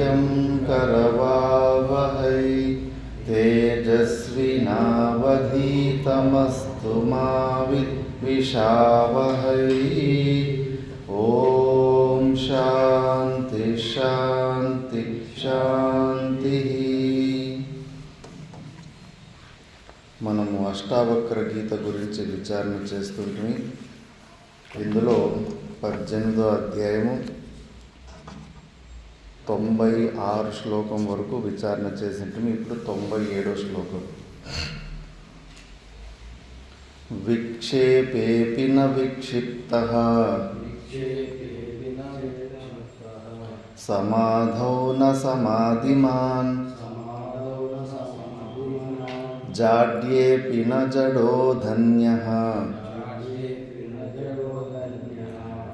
वीर्यं करवावहै तेजस्विनावधीतमस्तु मा विद्विषावहै। ఓం శాంతి శాంతి శాంతి. మనము అష్టావక్ర గీత గురించి విచారణ చేస్తుంటే ఇందులో 18వ అధ్యాయము 96 శ్లోకం వరకు విచారణ చేసింటే ఇప్పుడు 97వ శ్లోకం. విక్షేపేపి న విక్షిప్తః సమాధౌ న సమాధిమాన్ జాడ్యేపి న జడో ధన్యః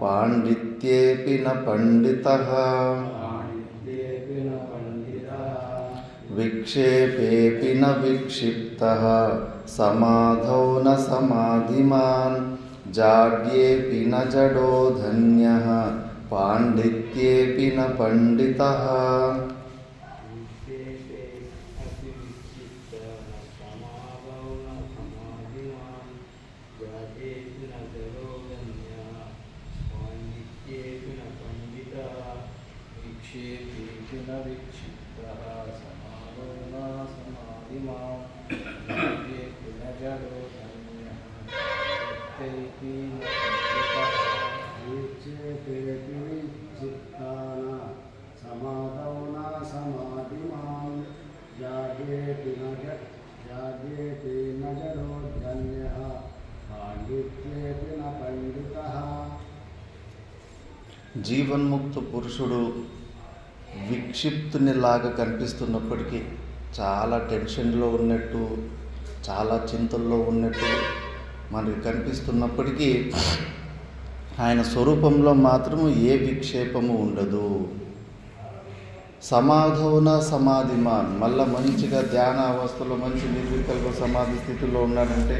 పాండిత్యేపి న పండితః విక్షేపేపి న విక్షిప్తః సమాధౌ న సమాధిమాన్ జాడ్యేపి న జడో ధన్యః పాండిత్యేపి న పండితః. జీవన్ముక్త పురుషుడు విక్షిప్తునిలాగా కనిపిస్తున్నప్పటికీ చాలా టెన్షన్లో ఉన్నట్టు, చాలా చింతల్లో ఉన్నట్టు మనకి కనిపిస్తున్నప్పటికీ ఆయన స్వరూపంలో మాత్రము ఏ విక్షేపము ఉండదు. సమాధౌన సమాధిమాన్, మళ్ళా మంచిగా ధ్యాన అవస్థలో మంచి నిర్వికల్ప సమాధి స్థితిలో ఉన్నాడంటే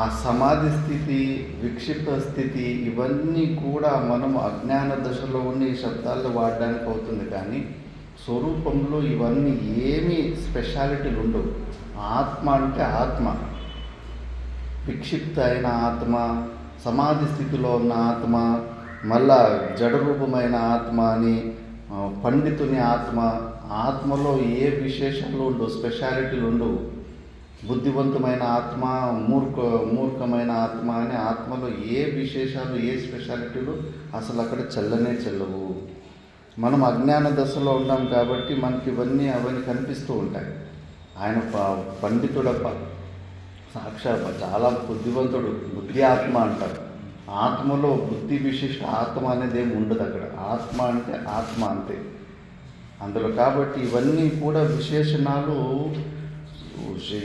ఆ సమాధి స్థితి, విక్షిప్త స్థితి ఇవన్నీ కూడా మనం అజ్ఞాన దశలో ఉన్న ఈ శబ్దాల్లో వాడడానికి అవుతుంది. కానీ స్వరూపంలో ఇవన్నీ ఏమీ స్పెషాలిటీలు ఉండవు. ఆత్మ అంటే ఆత్మ, విక్షిప్త అయిన ఆత్మ, సమాధి స్థితిలో ఉన్న ఆత్మ, మళ్ళా జడరూపమైన ఆత్మ అని, పండితుని ఆత్మ. ఆత్మలో ఏ విశేషాలు ఉండవు, స్పెషాలిటీలు ఉండవు. బుద్ధివంతమైన ఆత్మ, మూర్ఖమైన ఆత్మ అని ఆత్మలో ఏ విశేషాలు, ఏ స్పెషాలిటీలు అసలు అక్కడ చెల్లవు. మనం అజ్ఞాన దశలో ఉన్నాం కాబట్టి మనకి అవన్నీ కనిపిస్తూ ఉంటాయి. ఆయన పండితుడప్ప, సాక్షాత్ చాలా బుద్ధివంతుడు, బుద్ధి ఆత్మ అంటారు. ఆత్మలో బుద్ధి విశిష్ట ఆత్మ అనేది ఏమి ఉండదు అక్కడ. ఆత్మ అంటే ఆత్మ అంతే అందులో. కాబట్టి ఇవన్నీ కూడా విశేషణాలు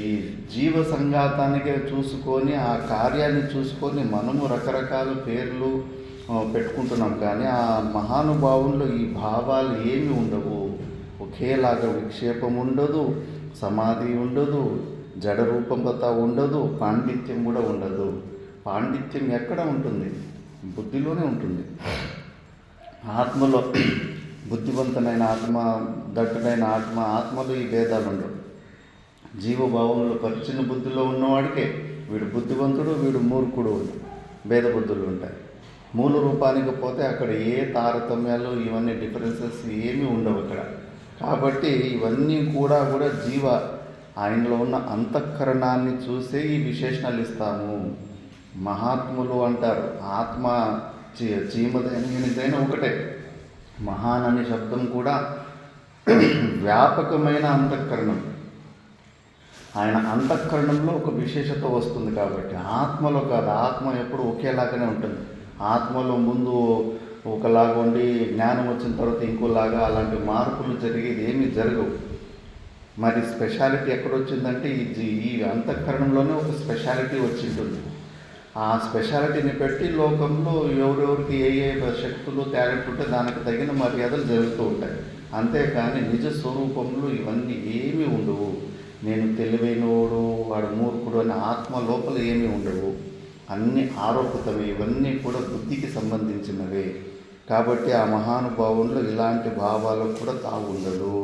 ఈ జీవ సంఘాతానికి చూసుకొని, ఆ కార్యాన్ని చూసుకొని మనము రకరకాల పేర్లు పెట్టుకుంటున్నాం. కానీ ఆ మహానుభావుల్లో ఈ భావాలు ఏమి ఉండవు. ఒకేలాగా విక్షేపం ఉండదు, సమాధి ఉండదు, జడరూపంత ఉండదు, పాండిత్యం కూడా ఉండదు. పాండిత్యం ఎక్కడ ఉంటుంది? బుద్ధిలోనే ఉంటుంది. ఆత్మలో బుద్ధివంతమైన ఆత్మ, దట్టుడైన ఆత్మ, ఆత్మలో ఈ భేదాలు ఉండవు. జీవభావంలో పరిచిన బుద్ధిలో ఉన్నవాడికే వీడు బుద్ధివంతుడు, వీడు మూర్ఖుడు, భేద బుద్ధులు ఉంటాయి. మూల రూపానికి పోతే అక్కడ ఏ తారతమ్యాలు, ఇవన్నీ డిఫరెన్సెస్ ఏమీ ఉండవు అక్కడ. కాబట్టి ఇవన్నీ కూడా జీవ ఆయనలో ఉన్న అంతఃకరణాన్ని చూసే ఈ విశేషణాలు ఇస్తాము. మహాత్ములు అంటారు, ఆత్మ చీమదైన ఒకటే. మహాన్ అనే శబ్దం కూడా వ్యాపకమైన అంతఃకరణం. ఆయన అంతఃకరణంలో ఒక విశేషత వస్తుంది కాబట్టి ఆత్మలో కాదు. ఆత్మ ఎప్పుడు ఒకేలాగానే ఉంటుంది. ఆత్మలో ముందు ఒకలాగా ఉండి జ్ఞానం వచ్చిన తర్వాత ఇంకోలాగా అలాంటి మార్పులు జరిగేది ఏమీ జరగవు. మరి స్పెషాలిటీ ఎక్కడొచ్చిందంటే ఈ అంతఃకరణంలోనే ఒక స్పెషాలిటీ వచ్చింటుంది. ఆ స్పెషాలిటీని పెట్టి లోకంలో ఎవరెవరికి ఏ శక్తులు, టాలెంట్ ఉంటే దానికి తగిన మర్యాదలు జరుగుతూ ఉంటాయి. అంతేకాని నిజ స్వరూపంలో ఇవన్నీ ఏమీ ఉండవు. నేను తెలివైనవాడు, వాడు మూర్ఖుడు అనే ఆత్మ లోపల ఏమీ ఉండవు. అన్నీ ఆరోపితమే. ఇవన్నీ కూడా బుద్ధికి సంబంధించినవే. కాబట్టి ఆ మహానుభావుల్లో ఇలాంటి భావాలకు కూడా తావు ఉండదు.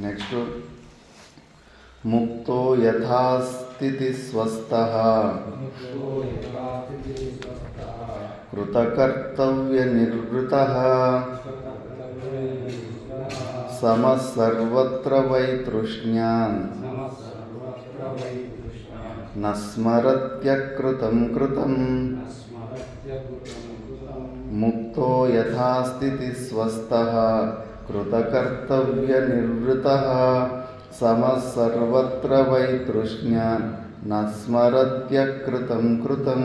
నెక్స్ట్, ముక్తో యథాస్థితి స్వస్థః కృతకర్తవ్య నిర్వృతః సమః సర్వత్ర వైతృష్ణ్యాన్ న స్మరత్యకృతం కృతం. ముక్తో యథాస్థితి స్వస్థః కృతకర్తవ్య నిర్వృతః సమః సర్వత్ర వైతృష్ణ్యాన్ న స్మరత్యకృతం కృతం.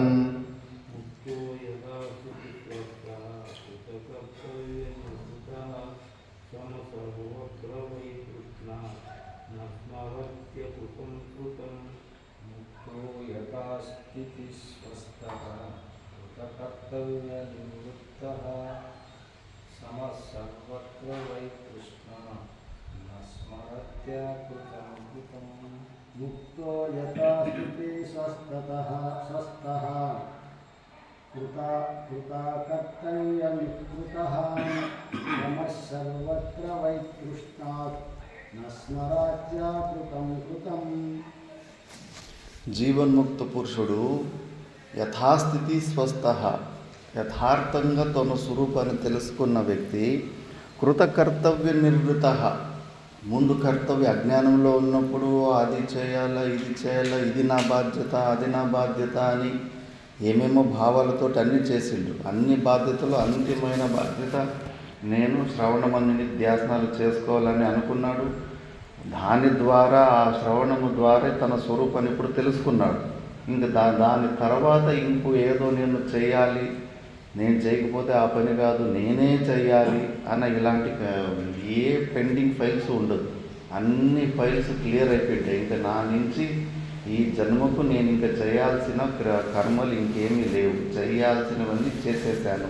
ముక్తో యథా స్థితి స్వస్థః కృతకర్తవ్య నిర్వృతః సమః సర్వత్ర వైతృష్ణాత్ న స్మరాత్యకృతం కృతం. జీవన్ముక్త పురుషుడు యథాస్థితి స్వస్థః, యథార్థంగా తన స్వరూపాన్ని తెలుసుకున్న వ్యక్తి, కృతకర్తవ్య నిర్వృతః, ముందు కర్తవ్య అజ్ఞానంలో ఉన్నప్పుడు అది చేయాలా ఇది చేయాలా, ఇది నా బాధ్యత అది నా బాధ్యత అని ఏమేమో భావాలతో అన్నీ చేసిండు. అన్ని బాధ్యతలు అంతిమైన బాధ్యత నేను శ్రవణమని ధ్యాసనాలు చేసుకోవాలని అనుకున్నాడు. దాని ద్వారా ఆ శ్రవణము ద్వారా తన స్వరూపాన్ని ఇప్పుడు తెలుసుకున్నాడు. ఇంకా దాని తర్వాత ఇంకో ఏదో నేను చేయాలి, నేను చేయకపోతే ఆ పని కాదు నేనే చేయాలి అన్న ఇలాంటి ఏ పెండింగ్ ఫైల్స్ ఉండదు. అన్ని ఫైల్స్ క్లియర్ అయిపోయాయి. ఇంకా నా నుంచి ఈ జన్మకు నేను ఇంకా చేయాల్సిన కర్మలు ఇంకేమీ లేవు, చేయాల్సినవన్నీ చేసేసాను.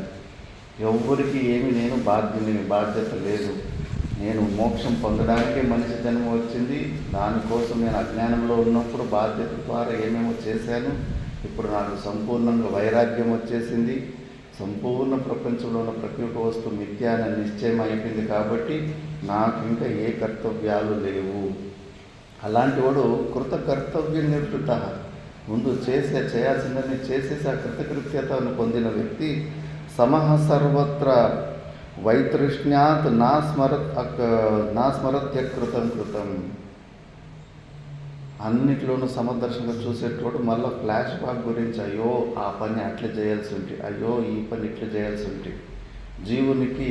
ఎవ్వరికి ఏమి నేను బాధ్యత లేదు. నేను మోక్షం పొందడానికే మనిషి జన్మ వచ్చింది. దానికోసం నేను అజ్ఞానంలో ఉన్నప్పుడు బాధ్యత ద్వారా ఏమేమో చేశాను. ఇప్పుడు నాకు సంపూర్ణంగా వైరాగ్యం వచ్చేసింది. సంపూర్ణ ప్రపంచంలో ఉన్న ప్రతి ఒక్క వస్తువు మిథ్యా అనే నిశ్చయం అయిపోయింది. కాబట్టి నాకు ఇంకా ఏ కర్తవ్యాలు లేవు. అలాంటి వాడు కృతకర్తవ్య నిర్వృత, ముందు చేయాల్సిందని చేసేసి ఆ కృతకృత్యతను పొందిన వ్యక్తి సమః సర్వత్ర వైతృష్ణ్యాత్ నా స్మరత్యకృతం కృతం. అన్నిట్లోనూ సమదర్శనంగా చూసేటోడు మళ్ళీ ఫ్లాష్ బ్యాక్ గురించి, అయ్యో ఆ పని అట్లా చేయాల్సి ఉంటుంది, అయ్యో ఈ పని ఇట్లా చేయాల్సి ఉంటుంది. జీవునికి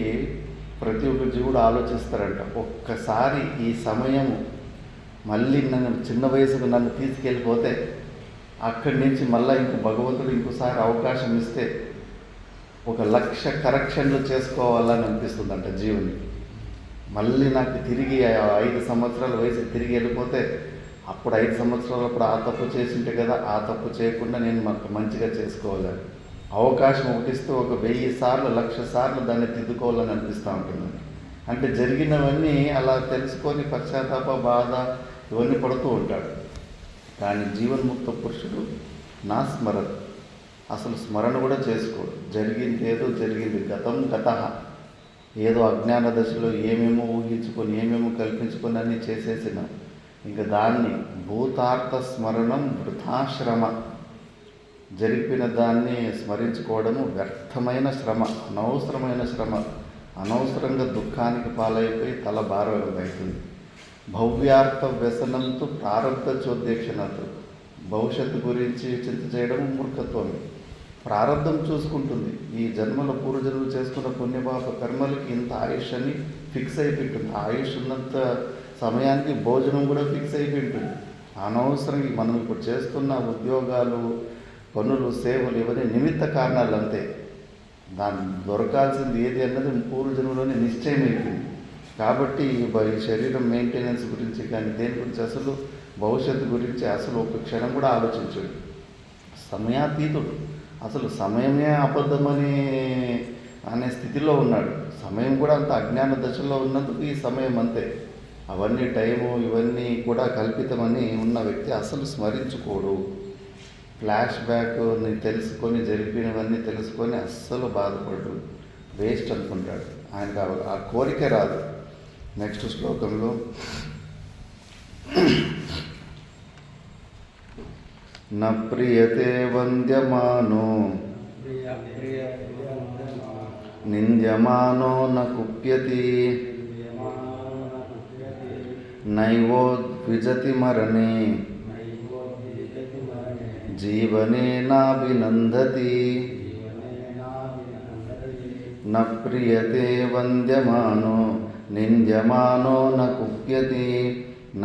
ప్రతి ఒక్క జీవుడు ఆలోచిస్తారంట, ఒక్కసారి ఈ సమయము మళ్ళీ నన్ను చిన్న వయసుకు నన్ను తీసుకెళ్ళిపోతే అక్కడి నుంచి మళ్ళీ ఇంకో భగవంతుడు ఇంకోసారి అవకాశం ఇస్తే 1,00,000 కరెక్షన్లు చేసుకోవాలని అనిపిస్తుందంట జీవునికి. మళ్ళీ నాకు తిరిగి 5 సంవత్సరాల వయసు తిరిగి వెళ్ళిపోతే అప్పుడు 5 సంవత్సరాలప్పుడు ఆ తప్పు చేసింటే కదా, ఆ తప్పు చేయకుండా నేను మాకు మంచిగా చేసుకోవాలని అవకాశం ఒకటిస్తూ 1000 సార్లు 1,00,000 సార్లు దాన్ని తిద్దుకోవాలని అనిపిస్తూ ఉంటుంది. అంటే జరిగినవన్నీ అలా తెలుసుకొని పశ్చాత్తాప బాధ ఇవన్నీ పడుతూ ఉంటాడు. కానీ జీవన్ముక్త పురుషుడు నా స్మరణ, అసలు స్మరణ కూడా చేసుకోడు. జరిగింది ఏదో జరిగింది, గతం గతః, ఏదో అజ్ఞాన దశలో ఏమేమో ఊహించుకొని ఏమేమో కల్పించుకొని అన్నీ చేసేసినాం. ఇంకా దాన్ని భూతార్థ స్మరణం వృథాశ్రమ, జరిపిన దాన్ని స్మరించుకోవడము వ్యర్థమైన శ్రమ, అనవసరమైన శ్రమ, అనవసరంగా దుఃఖానికి పాలైపోయి తల భారం అవుతుంది. భవ్యార్థ వ్యసనంతో ప్రారంభ చోద్యక్షణతో, భవిష్యత్తు గురించి చింత చేయడం మూర్ఖత్వమే. ప్రారంభం చూసుకుంటుంది. ఈ జన్మల పూర్వజన్మలు చేసుకున్న పుణ్యపాప కర్మలకి ఇంత ఆయుష్ అని ఫిక్స్ అయిపోయింటుంది. ఆయుష్ ఉన్నంత సమయానికి భోజనం కూడా ఫిక్స్ అయిపోయింటుంది. అనవసరంగా మనం ఇప్పుడు చేస్తున్న ఉద్యోగాలు, పనులు, సేవలు ఇవన్నీ నిమిత్త కారణాలు అంతే. దాన్ని దొరకాల్సింది ఏది అన్నది పూర్వజన్మలోనే నిశ్చయం అయిపోయింది. కాబట్టి ఈ శరీరం మెయింటెనెన్స్ గురించి కానీ దేని గురించి అసలు భవిష్యత్తు గురించి అసలు ఒక క్షణం కూడా ఆలోచించడు. సమయాతీతుడు, అసలు సమయమే అబద్ధమని అనే స్థితిలో ఉన్నాడు. సమయం కూడా అంత అజ్ఞాన దశలో ఉన్నందుకు ఈ సమయం అంతే. అవన్నీ టైము ఇవన్నీ కూడా కల్పితమని ఉన్న వ్యక్తి అసలు స్మరించుకోడు. ఫ్లాష్ బ్యాక్ తెలుసుకొని జరిపినవన్నీ తెలుసుకొని అస్సలు బాధపడు. వేస్ట్ అనుకుంటాడు. ఆయనకు ఆ కోరికే రాదు. నెక్స్ట్ శ్లోకంలో న ప్రియతే వంద్యమానో నింద్యమానో న కుప్యతి నైవో ద్విజతి మరణే జీవనే నాభినందతి. న ప్రియతే వంద్యమానో నింద్యమానో న కుప్యతి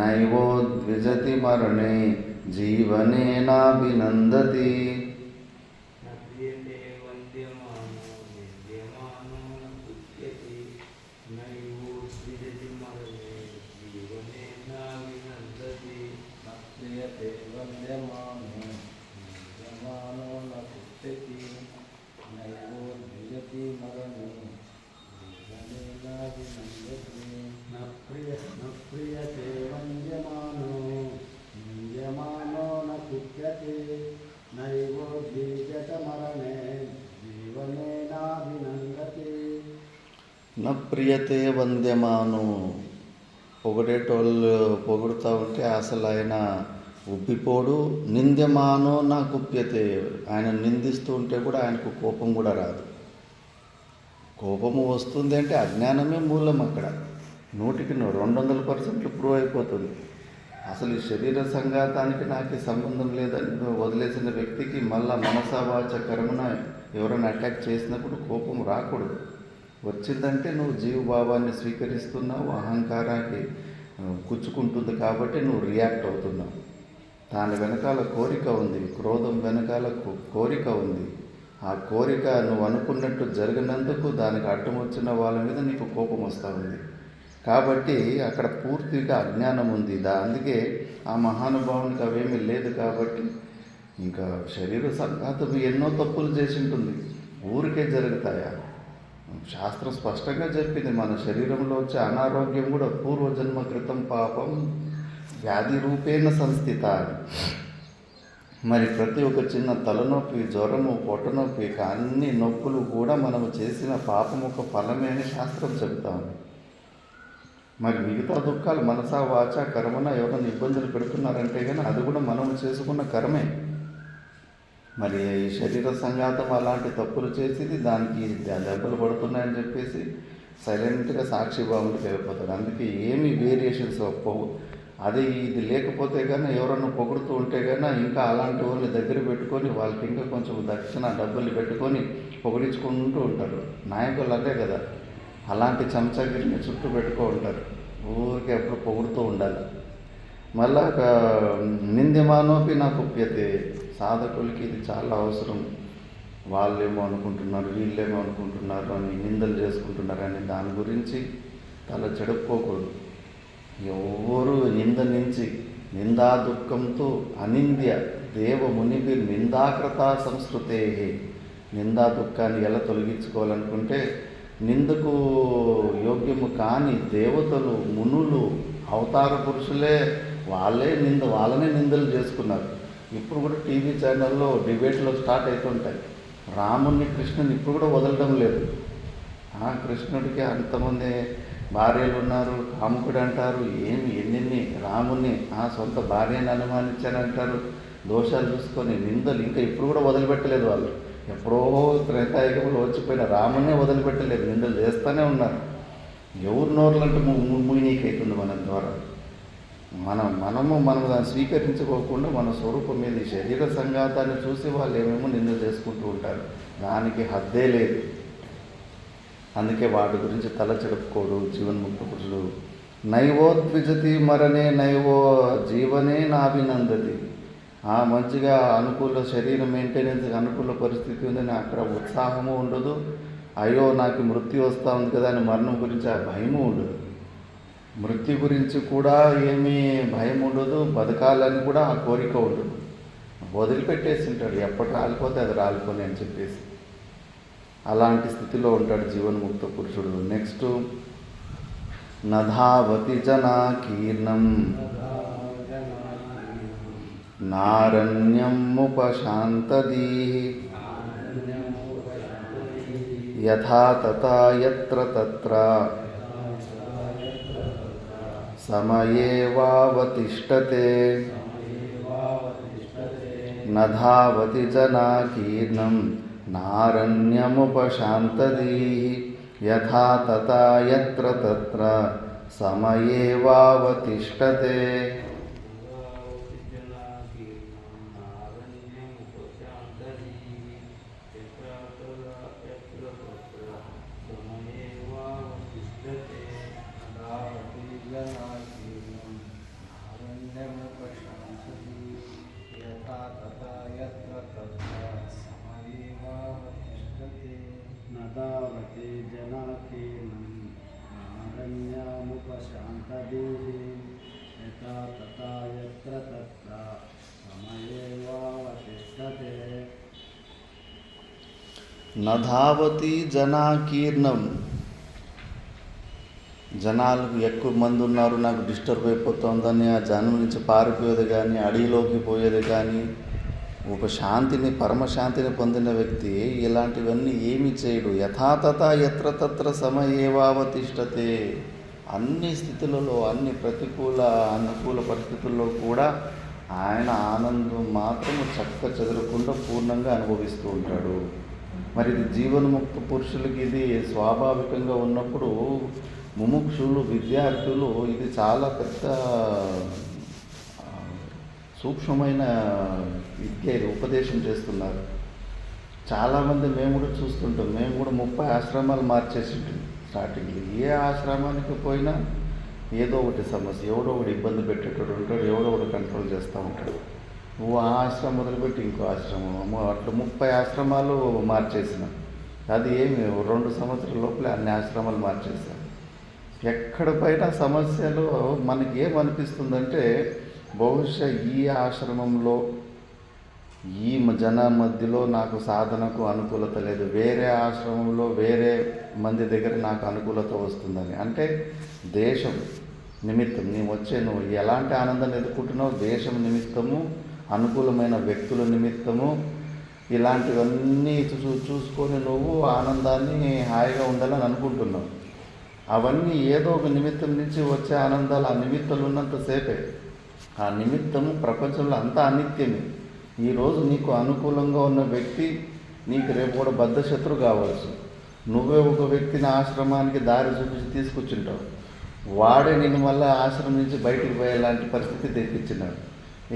నైవో ద్విజతి మరణే జీవనే నాభినందతి. న ప్రియతే వంద్యమాను. పొగిడేటోళ్ళు పొగుడుతూ ఉంటే అసలు ఆయన ఉబ్బిపోడు. నింద్యమానో నా కుప్యతే. ఆయన నిందిస్తూ ఉంటే కూడా ఆయనకు కోపం కూడా రాదు. కోపము వస్తుంది అంటే అజ్ఞానమే మూలం. అక్కడ 100కి 200% ప్రూవ్ అయిపోతుంది. అసలు ఈ శరీర సంఘాతానికి నాకు సంబంధం లేదని వదిలేసిన వ్యక్తికి మళ్ళా మనసావాచ కర్మన ఎవరైనా అటాక్ చేసినప్పుడు కోపం రాకూడదు. వచ్చిందంటే నువ్వు జీవభావాన్ని స్వీకరిస్తున్నావు, అహంకారానికి గుచ్చుకుంటుంది కాబట్టి నువ్వు రియాక్ట్ అవుతున్నావు. దాని వెనకాల కోరిక ఉంది, క్రోధం వెనకాల కోరిక ఉంది. ఆ కోరిక నువ్వు అనుకున్నట్టు జరిగినందుకు దానికి అడ్డం వచ్చిన వాళ్ళ మీద నీకు కోపం వస్తూ ఉంది. కాబట్టి అక్కడ పూర్తిగా అజ్ఞానం ఉంది. అందుకే ఆ మహానుభావునికి అవేమీ లేదు. కాబట్టి ఇంకా శరీర సంఘాతం ఎన్నో తప్పులు చేసి ఉంటుంది, ఊరికే జరుగుతాయా? శాస్త్రం స్పష్టంగా చెప్పింది, మన శరీరంలో వచ్చే అనారోగ్యం కూడా పూర్వజన్మ క్రితం పాపం వ్యాధి రూపేణ సంస్థిత. మరి ప్రతి ఒక్క చిన్న తలనొప్పి, జ్వరము, పొట్టనొప్పి, అన్ని నొప్పులు కూడా మనము చేసిన పాపం ఒక ఫలమే అని శాస్త్రం చెప్తాము. మరి మిగతా దుఃఖాలు మనసా వాచ కర్మన ఎవరైనా ఇబ్బందులు పెడుతున్నారంటే కానీ అది కూడా మనము చేసుకున్న కర్మే. మరి ఈ శరీర సంఘాతం అలాంటి తప్పులు చేసేది, దానికి దెబ్బలు పడుతున్నాయని చెప్పేసి సైలెంట్గా సాక్షిభావంలోకి వెళ్ళిపోతాడు. అందుకే ఏమి వేరియేషన్స్ ఒప్పవు. అదే ఇది లేకపోతే కానీ ఎవరన్నా పొగుడుతూ ఉంటే కానీ ఇంకా అలాంటి వాళ్ళని దగ్గర పెట్టుకొని వాళ్ళకి ఇంకా కొంచెం దక్షిణ డబ్బులు పెట్టుకొని పొగిడించుకుంటూ ఉంటారు. నాయకులు అదే కదా, అలాంటి చెంచాగిరిని చుట్టూ పెట్టుకో ఉంటారు. ఊరికి ఎప్పుడు పొగుడుతూ ఉండాలి. మళ్ళా నింద్యమానోపి నా కుప్యతే. సాధకులకి ఇది చాలా అవసరం. వాళ్ళేమో అనుకుంటున్నారు, వీళ్ళేమో అనుకుంటున్నారు అని నిందలు చేసుకుంటున్నారని దాని గురించి తల చెడుపుకోకూడదు. ఎవరు నిందనించి నిందా దుఃఖంతో అనింద్య దేవ మునిభి నిందాకృత సంస్కృతే. నిందా దుఃఖాన్ని ఎలా తొలగించుకోవాలనుకుంటే నిందకు యోగ్యము కాని దేవతలు, మునులు, అవతార పురుషులే వాళ్ళనే నిందలు చేసుకున్నారు. ఇప్పుడు కూడా టీవీ ఛానల్లో డిబేట్లో స్టార్ట్ అవుతుంటాయి. రాముని, కృష్ణుని ఇప్పుడు కూడా వదలడం లేదు. కృష్ణుడికి అంతమంది భార్యలు ఉన్నారు, కాముకుడు అంటారు, ఎన్నెన్ని రాముని సొంత భార్యని అనుమానించారంటారు. దోషాలు చూసుకొని నిందలు ఇంకా ఇప్పుడు కూడా వదిలిపెట్టలేదు వాళ్ళు. ఎప్పుడో త్రేతాయుగంలో వచ్చిపోయిన రామునే వదిలిపెట్టలేదు, నిందలు చేస్తూనే ఉన్నారు. ఎవరు నోర్లంటే మునికైతుంది మన ద్వారా. మనము దాన్ని స్వీకరించుకోకుండా మన స్వరూపం మీద ఈ శరీర సంఘాతాన్ని చూసి వాళ్ళు ఏమేమో నిందలు చేసుకుంటూ ఉంటారు. దానికి హద్దే లేదు. అందుకే వాటి గురించి తల చెడుపుకోడు జీవన్ముక్త పురుషుడు. నైవో ద్విజతి మరణే నైవో జీవనే నాభినందతి. మంచిగా అనుకూల శరీరం మెయింటెనెన్స్, అనుకూల పరిస్థితి ఉందని అక్కడ ఉత్సాహము ఉండదు. అయ్యో నాకు మృత్యు వస్తూ ఉంది కదా అని మరణం గురించి ఆ భయము ఉండదు. మృత్యు గురించి కూడా ఏమీ భయం ఉండదు. బతకాలని కూడా ఆ కోరిక ఉండదు. వదిలిపెట్టేసి ఉంటాడు, ఎప్పటి రాలిపోతే అది రాలిపోని అని చెప్పేసి. అలాంటి స్థితిలో ఉంటాడు జీవన్ముక్త పురుషుడు. నెక్స్ట్ నధావతి జనాకీర్ణం నారణ్యం ఉపశాంతదీ యథా తథా యత్ర తత్ర సమయేవావతిష్టతే నధావతి జనాకీర్ణం నారణ్యముపశాంతదీః యథా తథా యత్ర తత్ర సమయేవావతిష్టతే. నదావతి జనాకీర్ణం నారణ్యముపశాంతదీః యథా తథా యత్ర తత్ర సమయేవావతిష్టతే. నధావతి జనాకీర్ణం. జనాలు ఎక్కువ మంది ఉన్నారు, నాకు డిస్టర్బ్ అయిపోతుందని ఆ జనం నుంచి పారిపోయేది కానీ, అడవిలోకి పోయేది కానీ, ఒక శాంతిని పరమశాంతిని పొందిన వ్యక్తి ఇలాంటివన్నీ ఏమి చేయడు. యథాతథ ఎత్ర తత్ర సమయేవావతిష్టతే. అన్ని స్థితులలో, అన్ని ప్రతికూల అనుకూల పరిస్థితుల్లో కూడా ఆయన ఆనందం మాత్రం చక్క చెదరకుండా పూర్ణంగా అనుభవిస్తూ ఉంటాడు. మరి ఇది జీవన్ముక్త పురుషులకి ఇది స్వాభావికంగా ఉన్నప్పుడు ముముక్షులు, విద్యార్థులు ఇది చాలా పెద్ద సూక్ష్మమైన విద్య, ఇది ఉపదేశం చేస్తున్నారు. చాలామంది మేము కూడా చూస్తుంటాం. మేము కూడా 30 ఆశ్రమాలు మార్చేసి ఉంటుంది స్టార్టింగ్లో. ఏ ఆశ్రమానికి పోయినా ఏదో ఒకటి సమస్య, ఎవడో ఒకటి ఇబ్బంది పెట్టేటోడు ఉంటాడు, ఎవడో ఒకటి కంట్రోల్ చేస్తూ ఉంటాడు. నువ్వు ఆ ఆశ్రమం మొదలుపెట్టి ఇంకో ఆశ్రమం, అట్లా 30 ఆశ్రమాలు మార్చేసిన. అది ఏమి 2 సంవత్సరాల లోపలే అన్ని ఆశ్రమాలు మార్చేసాం. ఎక్కడ పైన సమస్యలు మనకి ఏమనిపిస్తుందంటే, బహుశా ఈ ఆశ్రమంలో ఈ జన మధ్యలో నాకు సాధనకు అనుకూలత లేదు, వేరే ఆశ్రమంలో వేరే మంది దగ్గర నాకు అనుకూలత వస్తుందని. అంటే దేశం నిమిత్తం నువ్వు ఎలాంటి ఆనందాన్ని ఎదుర్కొంటున్నావు, దేశం నిమిత్తము, అనుకూలమైన వ్యక్తుల నిమిత్తము, ఇలాంటివన్నీ చూసుకొని నువ్వు ఆనందాన్ని హాయిగా ఉండాలని అనుకుంటున్నావు. అవన్నీ ఏదో ఒక నిమిత్తం నుంచి వచ్చే ఆనందాలు ఆ నిమిత్తాలు ఉన్నంతసేపే. ఆ నిమిత్తము ప్రపంచంలో అంతా అనిత్యమే. ఈరోజు నీకు అనుకూలంగా ఉన్న వ్యక్తి నీకు రేపు కూడా బద్ధశత్రు కావచ్చు. నువ్వే ఒక వ్యక్తిని ఆశ్రమానికి దారి చూపించి తీసుకొచ్చుంటావు, వాడే నిన్ను మళ్ళీ ఆశ్రమం నుంచి బయటికి పోయేలాంటి పరిస్థితి తెప్పించినాడు.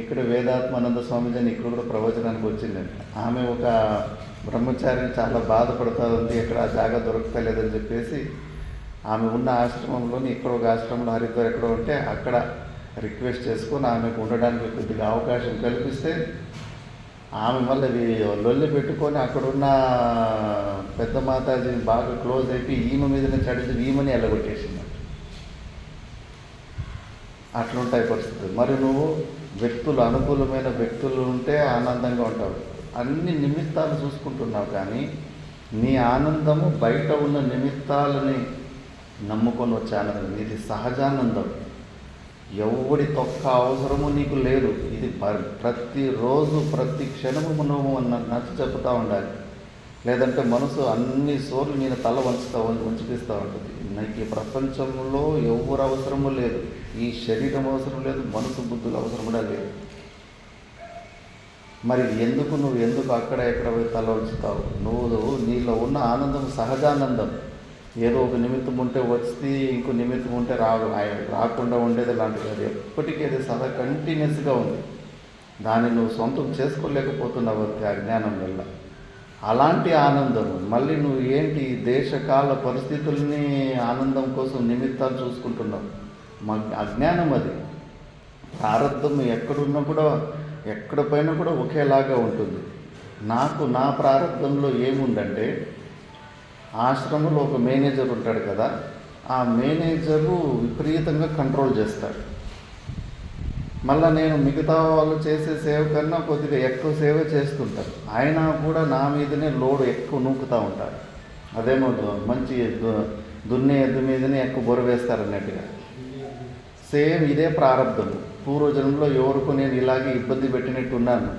ఇక్కడ వేదాత్మానంద స్వామీజీ అని ఇక్కడ కూడా ప్రవచనానికి వచ్చిందండి. ఆమె ఒక బ్రహ్మచారిని చాలా బాధపడుతూ ఉంది, ఎక్కడ ఆ జాగా దొరకలేదని చెప్పేసి ఆమె ఉన్న ఆశ్రమంలోని ఇక్కడ ఒక ఆశ్రమంలో హరిద్వార్ ఎక్కడో ఉంటే అక్కడ రిక్వెస్ట్ చేసుకొని ఆమెకు ఉండడానికి కొద్దిగా అవకాశం కల్పిస్తే ఆమె మళ్ళీ లొల్లి పెట్టుకొని అక్కడున్న పెద్ద మాతాజీని బాగా క్లోజ్ అయిపోయి ఈమె మీదనే చడిచి ఈమెని ఎల్లగొట్టేసింది. అట్లుంటాయి పరిస్థితులు. మరి నువ్వు వ్యక్తులు, అనుకూలమైన వ్యక్తులు ఉంటే ఆనందంగా ఉంటావు. అన్ని నిమిత్తాలు చూసుకుంటున్నావు, కానీ నీ ఆనందము బయట ఉన్న నిమిత్తాలని నమ్ముకొని వచ్చే ఆనందం. ఇది సహజానందం. ఎవడి తొక్క అవసరము నీకు లేదు. ఇది ప్రతిరోజు ప్రతి క్షణము నువ్వు నచ్చ చెప్తూ ఉండాలి. లేదంటే మనసు అన్ని సోర్లు నేను తల వంచిపిస్తూ ఉంటుంది. నాకు ఈ ప్రపంచంలో ఎవరు అవసరము లేదు, ఈ శరీరం అవసరం లేదు, మనసు బుద్ధులు అవసరం కూడా లేదు. మరి నువ్వు ఎందుకు అక్కడ ఎక్కడ పోయి తల వంచుతావు? నువ్వు నీలో ఉన్న ఆనందం సహజానందం. ఏదో ఒక నిమిత్తం ఉంటే వచ్చి ఇంకో నిమిత్తం ఉంటే రాకుండా ఉండేది లాంటిది. అది ఎప్పటికీ అది సదా కంటిన్యూస్గా ఉంది. దాన్ని నువ్వు సొంతం చేసుకోలేకపోతున్నావు అంతే అజ్ఞానం వల్ల. అలాంటి ఆనందం మళ్ళీ నువ్వు ఏంటి దేశకాల పరిస్థితుల్ని ఆనందం కోసం నిమిత్తాలు చూసుకుంటున్నావు. అజ్ఞానం అది. ప్రారంధం ఎక్కడున్నా కూడా ఎక్కడ పైన కూడా ఒకేలాగా ఉంటుంది. నా ప్రారంధంలో ఏముందంటే, ఆశ్రమంలో ఒక మేనేజర్ ఉంటాడు కదా, ఆ మేనేజరు విపరీతంగా కంట్రోల్ చేస్తాడు. మళ్ళీ నేను మిగతా వాళ్ళు చేసే సేవ కన్నా కొద్దిగా ఎక్కువ సేవ చేస్తుంటాను. అయినా కూడా నా మీదనే లోడ్ ఎక్కువ నూకుతూ ఉంటారు. అదేమో మంచి దున్నే ఎద్దు మీదనే ఎక్కువ బొరవేస్తారన్నట్టుగా. సేమ్ ఇదే ప్రారంధము. పూర్వజన్మలో ఎవరికో నేను ఇలాగే ఇబ్బంది పెట్టినట్టున్నాను.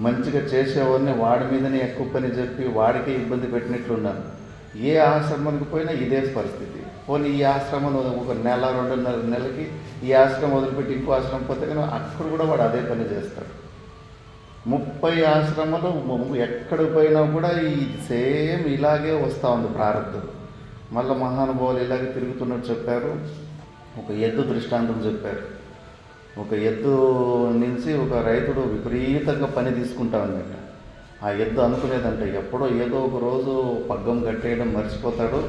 మంచిగా చేసేవాడిని వాడి మీదనే ఎక్కువ పని చెప్పి వాడికే ఇబ్బంది పెట్టినట్లున్నాను. ఏ ఆశ్రమానికి పోయినా ఇదే పరిస్థితి. పోనీ ఈ ఆశ్రమం ఒక నెల 2.5 నెలలకి ఈ ఆశ్రమం వదిలిపెట్టి ఇంకో ఆశ్రమం పోతే కానీ అక్కడ కూడా వాడు అదే పని చేస్తాడు. 30 ఆశ్రమాలు ఎక్కడికి పోయినా కూడా ఈ సేమ్ ఇలాగే వస్తూ ఉంది ప్రారంభం. మళ్ళీ మహానుభావులు ఇలాగే తిరుగుతున్నట్టు చెప్పారు. ఒక ఎద్దు దృష్టాంతం చెప్పారు. ఒక ఎద్దు నుంచి ఒక రైతుడు విపరీతంగా పని తీసుకుంటా ఉన్నట్ట. ఆ ఎద్దు అనుకునేదంట ఎప్పుడో ఏదో ఒక రోజు పగ్గం కట్టేయడం మర్చిపోతాడు,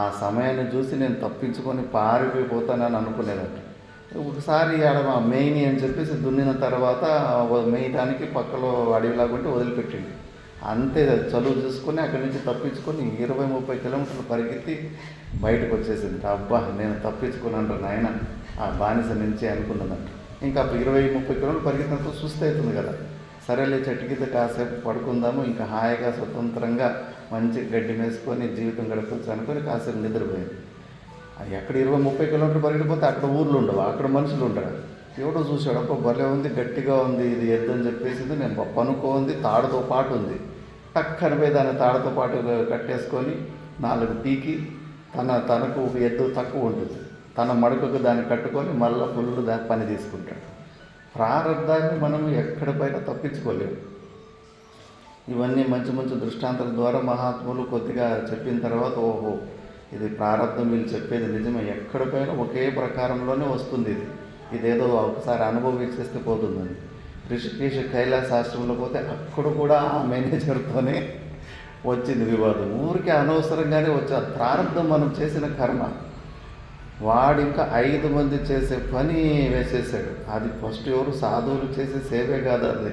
ఆ సమయాన్ని చూసి నేను తప్పించుకొని పారిపోతానని అనుకునేదంట. ఒకసారి ఆడ మెయిన్ అని చెప్పేసి దున్నిన తర్వాత మేయడానికి పక్కలో అడవిలాగుంటే వదిలిపెట్టింది. అంతే చలువు చూసుకొని అక్కడి నుంచి తప్పించుకొని 20-30 కిలోమీటర్లు పరిగెత్తి బయటకు వచ్చేసింది. అబ్బా నేను తప్పించుకున్నాను నాయన ఆ బానిస నుంచి అనుకున్నదంట. ఇంకా 20-30 కిలోమీటర్లు పరిగెత్తినప్పుడు సుస్థి అవుతుంది కదా, సరేలే చెట్టు కింద కాసేపు పడుకుందాము, ఇంకా హాయిగా స్వతంత్రంగా మంచి గడ్డి వేసుకొని జీవితం గడపచ్చు అనుకొని కాసేపు నిద్రపోయింది. ఎక్కడ 20-30 కిలోమీటర్లు పరిగెడిపోతే అక్కడ ఊర్లు ఉండవు, అక్కడ మనుషులు ఉండరు. ఎవడో చూశాడు, అప్ప భలే ఉంది, గట్టిగా ఉంది, ఇది ఎద్దు అని చెప్పేసింది. నేను పనుకోంది, తాడుతో పాటు ఉంది. టక్కన పోయి దాన్ని తాడుతో పాటు కట్టేసుకొని 4 పీకి తనకు ఒక ఎద్దు తక్కువ ఉంటుంది, తన మడుకకు దాన్ని కట్టుకొని మళ్ళీ ఫుల్ దాని పని తీసుకుంటాడు. ప్రారంధాన్ని మనం ఎక్కడిపైనా తప్పించుకోలేము. ఇవన్నీ మంచి మంచి దృష్టాంతాల ద్వారా మహాత్ములు కొద్దిగా చెప్పిన తర్వాత ఓహో ఇది ప్రారంధం, వీళ్ళు చెప్పేది నిజమే, ఎక్కడిపైనా ఒకే ప్రకారంలోనే వస్తుంది. ఇదేదో ఒకసారి అనుభవించేస్తే పోతుందని. ఋషికేశ కైలాసాశ్రమంలో పోతే అక్కడ కూడా ఆ మేనేజర్తోనే వచ్చింది వివాదం. ఊరికే అనవసరంగానే వచ్చి ప్రారంధం మనం చేసిన కర్మ. వాడు ఇంకా 5 మంది చేసే పని వేసేసాడు. అది ఫస్ట్ ఎవరు సాధువులు చేసే సేవే కాదు, అది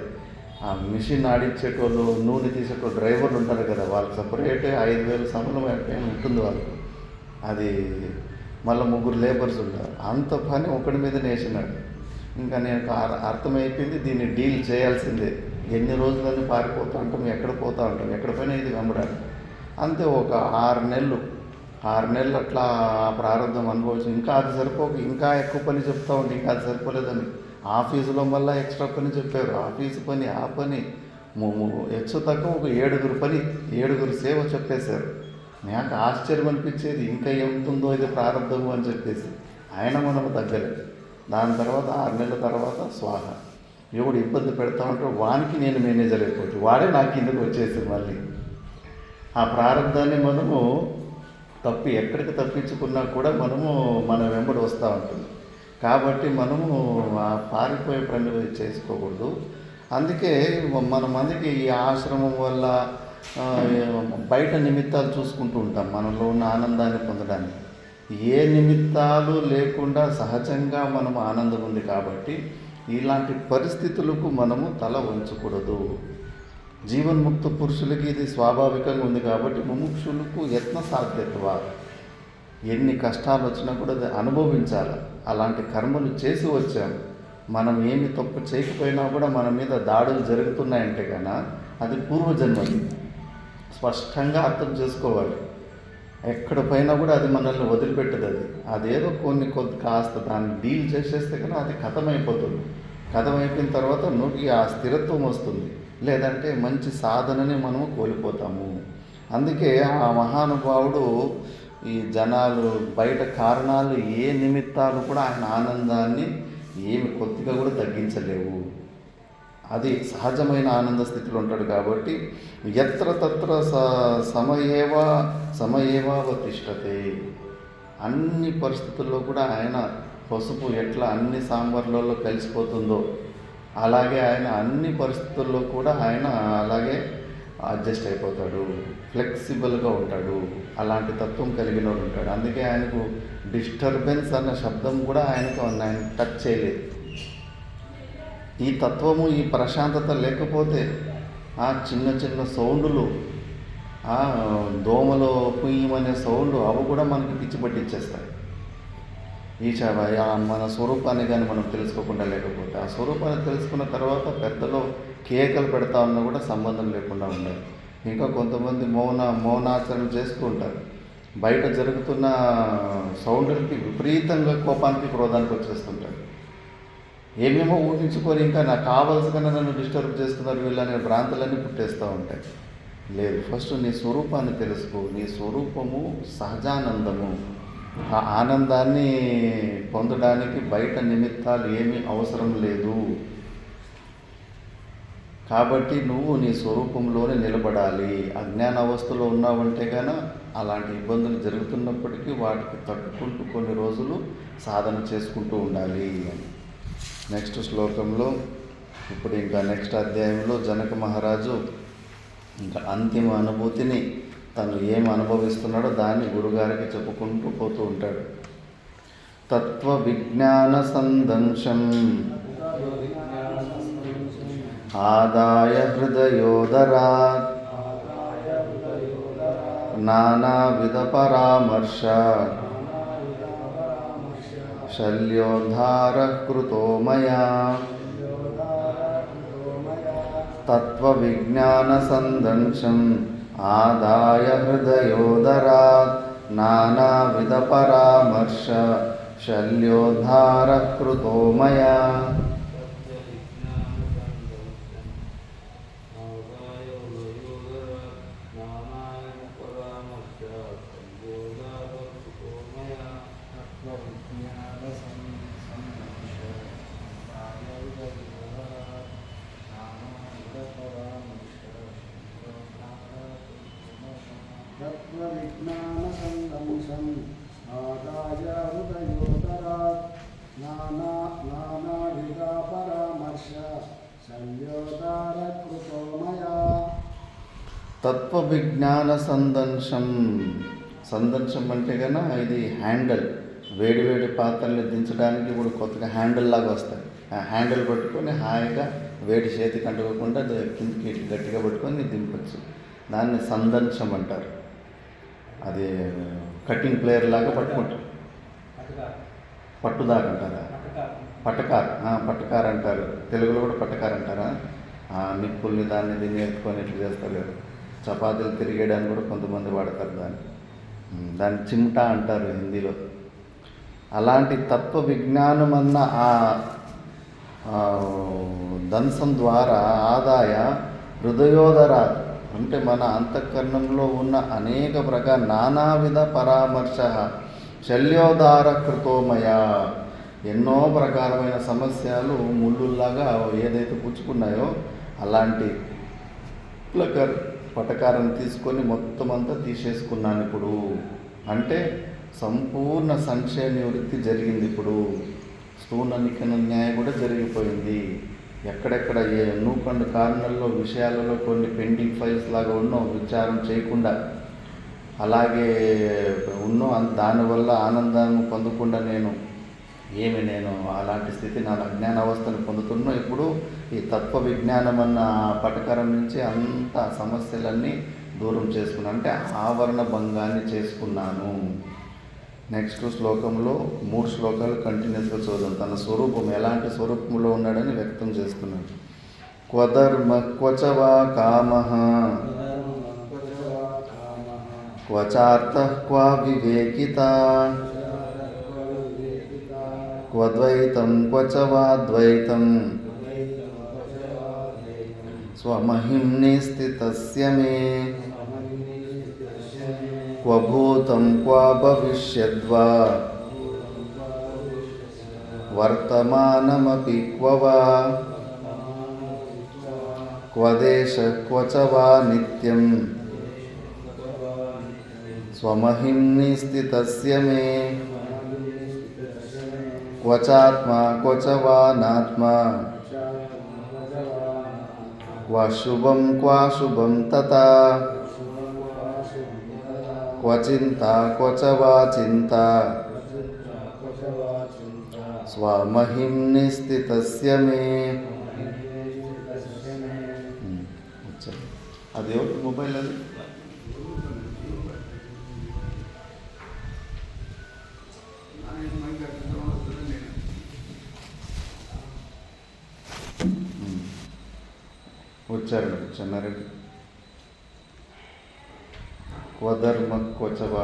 ఆ మిషన్ ఆడించేటోళ్ళు, నూనె తీసేటోళ్ళు, డ్రైవర్లు ఉంటారు కదా, వాళ్ళకి సపరేట్ 5,000 సంబళం ఉంటుంది వాళ్ళకు. అది మళ్ళీ 3 లేబర్స్ ఉంటారు. అంత పని ఒకడి మీద వేసినాడు. ఇంకా నేను అర్థమైపోయింది, దీన్ని డీల్ చేయాల్సిందే. ఎన్ని రోజులని పారిపోతూ ఉంటాం, ఎక్కడ పోతూ ఉంటాం, ఎక్కడ పైన ఇది వెంబడాలి. అంతే ఒక 6 నెలలు అట్లా ప్రారంభం అనుభవించి ఇంకా అది సరిపోక ఇంకా ఎక్కువ పని చెప్తా ఉంటే ఇంకా అది సరిపోలేదని ఆఫీసులో మళ్ళీ ఎక్స్ట్రా పని చెప్పారు. ఆఫీసు పని, ఆ పని హెచ్చు తక్కువ ఒక 7 సేవ చెప్పేశారు. నాకు ఆశ్చర్యం అనిపించేది, ఇంకా ఏముంటుందో ఇది ప్రారంభము అని చెప్పేసి. ఆయన మనము తగ్గలేదు. దాని తర్వాత 6 నెలల తర్వాత స్వాహ. ఎవడు ఇబ్బంది పెడతా ఉంటాడు వానికి నేను మేనేజర్ అయిపోవచ్చు, వాడే నాకు కిందకు వచ్చేసి మళ్ళీ ఆ ప్రారంభాన్ని మనము ఎక్కడికి తప్పించుకున్నా కూడా మన వెంబడి వస్తూ ఉంటుంది. కాబట్టి మనము ఆ పారిపోయే పని చేసుకోకూడదు. అందుకే మందికి ఈ ఆశ్రమం వల్ల బయట నిమిత్తాలు చూసుకుంటూ ఉంటాం మనలో ఉన్న ఆనందాన్ని పొందడానికి. ఏ నిమిత్తాలు లేకుండా సహజంగా మనం ఆనందం ఉంది కాబట్టి ఇలాంటి పరిస్థితులకు మనము తల వంచకూడదు. జీవన్ముక్త పురుషులకి ఇది స్వాభావికంగా ఉంది కాబట్టి ముముక్షులకు యత్న సాధ్యత్వ, ఎన్ని కష్టాలు వచ్చినా కూడా అది అనుభవించాలి. అలాంటి కర్మలు చేసి వచ్చాం. మనం ఏమి తప్పు చేయకపోయినా కూడా మన మీద దాడులు జరుగుతున్నాయంటే కన్నా అది పూర్వజన్మది. స్పష్టంగా అర్థం చేసుకోవాలి. ఎక్కడ పైన కూడా అది మనల్ని వదిలిపెట్టదు. అదేదో కాస్త దాన్ని డీల్ చేసేస్తే కన్నా అది కథమైపోతుంది. కథమైపోయిన తర్వాత నోటికి ఆ స్థిరత్వం వస్తుంది, లేదంటే మంచి సాధనని మనము కోల్పోతాము. అందుకే ఆ మహానుభావుడు ఈ జనాలు బయట కారణాలు ఏ నిమిత్తాలు కూడా ఆయన ఆనందాన్ని ఏమి కొద్దిగా కూడా తగ్గించలేవు. అది సహజమైన ఆనంద స్థితిలో ఉంటాడు కాబట్టి ఎత్ర తత్ర సమయేవావతిష్టతే. అన్ని పరిస్థితుల్లో కూడా ఆయన పసుపు ఎట్లా అన్ని సాంబార్లలో కలిసిపోతుందో అలాగే ఆయన అన్ని పరిస్థితుల్లో కూడా ఆయన అలాగే అడ్జస్ట్ అయిపోతాడు, ఫ్లెక్సిబుల్గా ఉంటాడు. అలాంటి తత్వం కలిగిన వాడు ఉంటాడు. అందుకే ఆయనకు డిస్టర్బెన్స్ అన్న శబ్దం కూడా ఆయన టచ్ చేయలేదు. ఈ తత్వము, ఈ ప్రశాంతత లేకపోతే ఆ చిన్న సౌండ్లు, ఆ దోమలో పుయ్యమనే సౌండ్, అవి కూడా మనకి పిచ్చి పట్టించేస్తాయి. మన స్వరూపాన్ని కానీ మనం తెలుసుకోకుండా లేకపోతే, ఆ స్వరూపాన్ని తెలుసుకున్న తర్వాత పెద్దలో కేకలు పెడతా ఉన్నా కూడా సంబంధం లేకుండా ఉండాలి. ఇంకా కొంతమంది మౌనాచరణ చేస్తూ ఉంటారు. బయట జరుగుతున్న సౌండ్లకి విపరీతంగా కోపానికి, క్రోధానికి వచ్చేస్తుంటారు. ఏమేమో ఊహించుకొని ఇంకా నాకు కావాల్సిన నన్ను డిస్టర్బ్ చేస్తున్నారు వీళ్ళనే భ్రాంతులన్నీ పుట్టేస్తూ ఉంటాయి. లేదు. ఫస్ట్ నీ స్వరూపాన్ని తెలుసుకో. నీ స్వరూపము సహజానందము. ఆ ఆనందాన్ని పొందడానికి బయట నిమిత్తాలు ఏమీ అవసరం లేదు. కాబట్టి నువ్వు నీ స్వరూపంలోనే నిలబడాలి. అజ్ఞాన అవస్థలో ఉన్నావంటే గాన అలాంటి ఇబ్బందులు జరుగుతున్నప్పటికీ వాటికి తట్టుకుంటూ కొన్ని రోజులు సాధన చేసుకుంటూ ఉండాలి. నెక్స్ట్ శ్లోకంలో ఇప్పుడు ఇంకా నెక్స్ట్ అధ్యాయంలో జనక మహారాజు ఇంకా అంతిమ అనుభూతిని తను ఏం అనుభవిస్తున్నాడో దాన్ని గురుగారికి చెప్పుకుంటూ పోతూ ఉంటాడు. తత్వ విజ్ఞాన సందంశం ఆదాయ హృదయోదరాత్ నానావిధ పరామర్శ శల్యోద్ధార కృతో మయా. తత్వ విజ్ఞాన సందంశం ఆదాయ హృదయోదరాత్ నానావిధ పరామర్శ శల్యోద్ధార కృతో మయా. తత్వవిజ్ఞాన సందంశం ఆదాయ హృదయోదరాత్ నానావిధ పరామర్శ శల్యోదార కృతో మయా. తత్వ విజ్ఞాన సందంశం. సందంశం అంటే కన్నా ఇది హ్యాండిల్. వేడి వేడి పాత్రలు దించడానికి ఇప్పుడు కొత్తగా హ్యాండిల్ లాగా వస్తాయి. ఆ హ్యాండిల్ పట్టుకొని హాయిగా వేడి చేతికి అంటుకోకుండా కిందికి గట్టిగా పట్టుకొని దింపచ్చు. దాన్ని సందంశం అంటారు. అది కటింగ్ ప్లేయర్ లాగా పట్టుకుంటారు. పట్టుదాక అంటారా? పట్టకార్. పట్టకార్ అంటారు. తెలుగులో కూడా పట్టకార్ అంటారా? నిప్పుల్ని దాన్ని దీన్ని ఎత్తుకొని ఇట్లా చేస్తారు కదా. చపాతీలు తిరిగేయడానికి కూడా కొంతమంది వాడతారు దాన్ని చిమ్టా అంటారు హిందీలో. అలాంటి తత్వ విజ్ఞానం అన్న ఆ దంశం ద్వారా ఆదాయ హృదయోదరా అంటే మన అంతఃకరణంలో ఉన్న అనేక ప్రకార నానావిధ పరామర్శ శల్యోదార కృతోమయ. ఎన్నో ప్రకారమైన సమస్యలు ముళ్ళుల్లాగా ఏదైతే పుచ్చుకున్నాయో అలాంటి పటకారం తీసుకొని మొత్తం అంతా తీసేసుకున్నాను ఇప్పుడు. అంటే సంపూర్ణ సంశయ నివృత్తి జరిగింది. ఇప్పుడు స్థూల నిఖన న్యాయం కూడా జరిగిపోయింది. ఎక్కడెక్కడ ఏ నూకండు కారణాల్లో విషయాలలో కొన్ని పెండింగ్ ఫైల్స్ లాగా ఉన్నో విచారం చేయకుండా అలాగే ఉన్నో దానివల్ల ఆనందాన్ని పొందకుండా నేను అలాంటి స్థితి నా అజ్ఞాన అవస్థను పొందుతున్నా. ఇప్పుడు ఈ తత్వ విజ్ఞానం అన్న పటకరం నుంచి అంత సమస్యలన్నీ దూరం చేసుకున్నాను. అంటే ఆవరణ భంగాన్ని చేసుకున్నాను. నెక్స్ట్ శ్లోకంలో 3 శ్లోకాలు కంటిన్యూస్గా చూద్దాం. తన స్వరూపం ఎలాంటి స్వరూపంలో ఉన్నాడని వ్యక్తం చేస్తున్నాడు. క్వధర్మ క్వచవా కామః క్వచార్థః క్వా వివేకిత క్వద్వైతం క్వచవాద్వైతం స్వమహిమ్ని స్థితస్య మే క్వభూతం క్వా భవిష్యద్వా వర్తమానమపి క్వవా క్వదేశ క్వచవా నిత్యం స్వమహిమ్ని స్థితస్య మే క్వచాత్మా క్వచవానాత్మా క్వశుభం క్వాశుభం తథా క్వచింతా క్వచవా చింతా స్వమహిమ్ని స్థితస్య మే. అది ఎవరి మొబైల్ అది? వచ్చారు చెన్నారెడ్డి. క్వధర్మ క్వచవా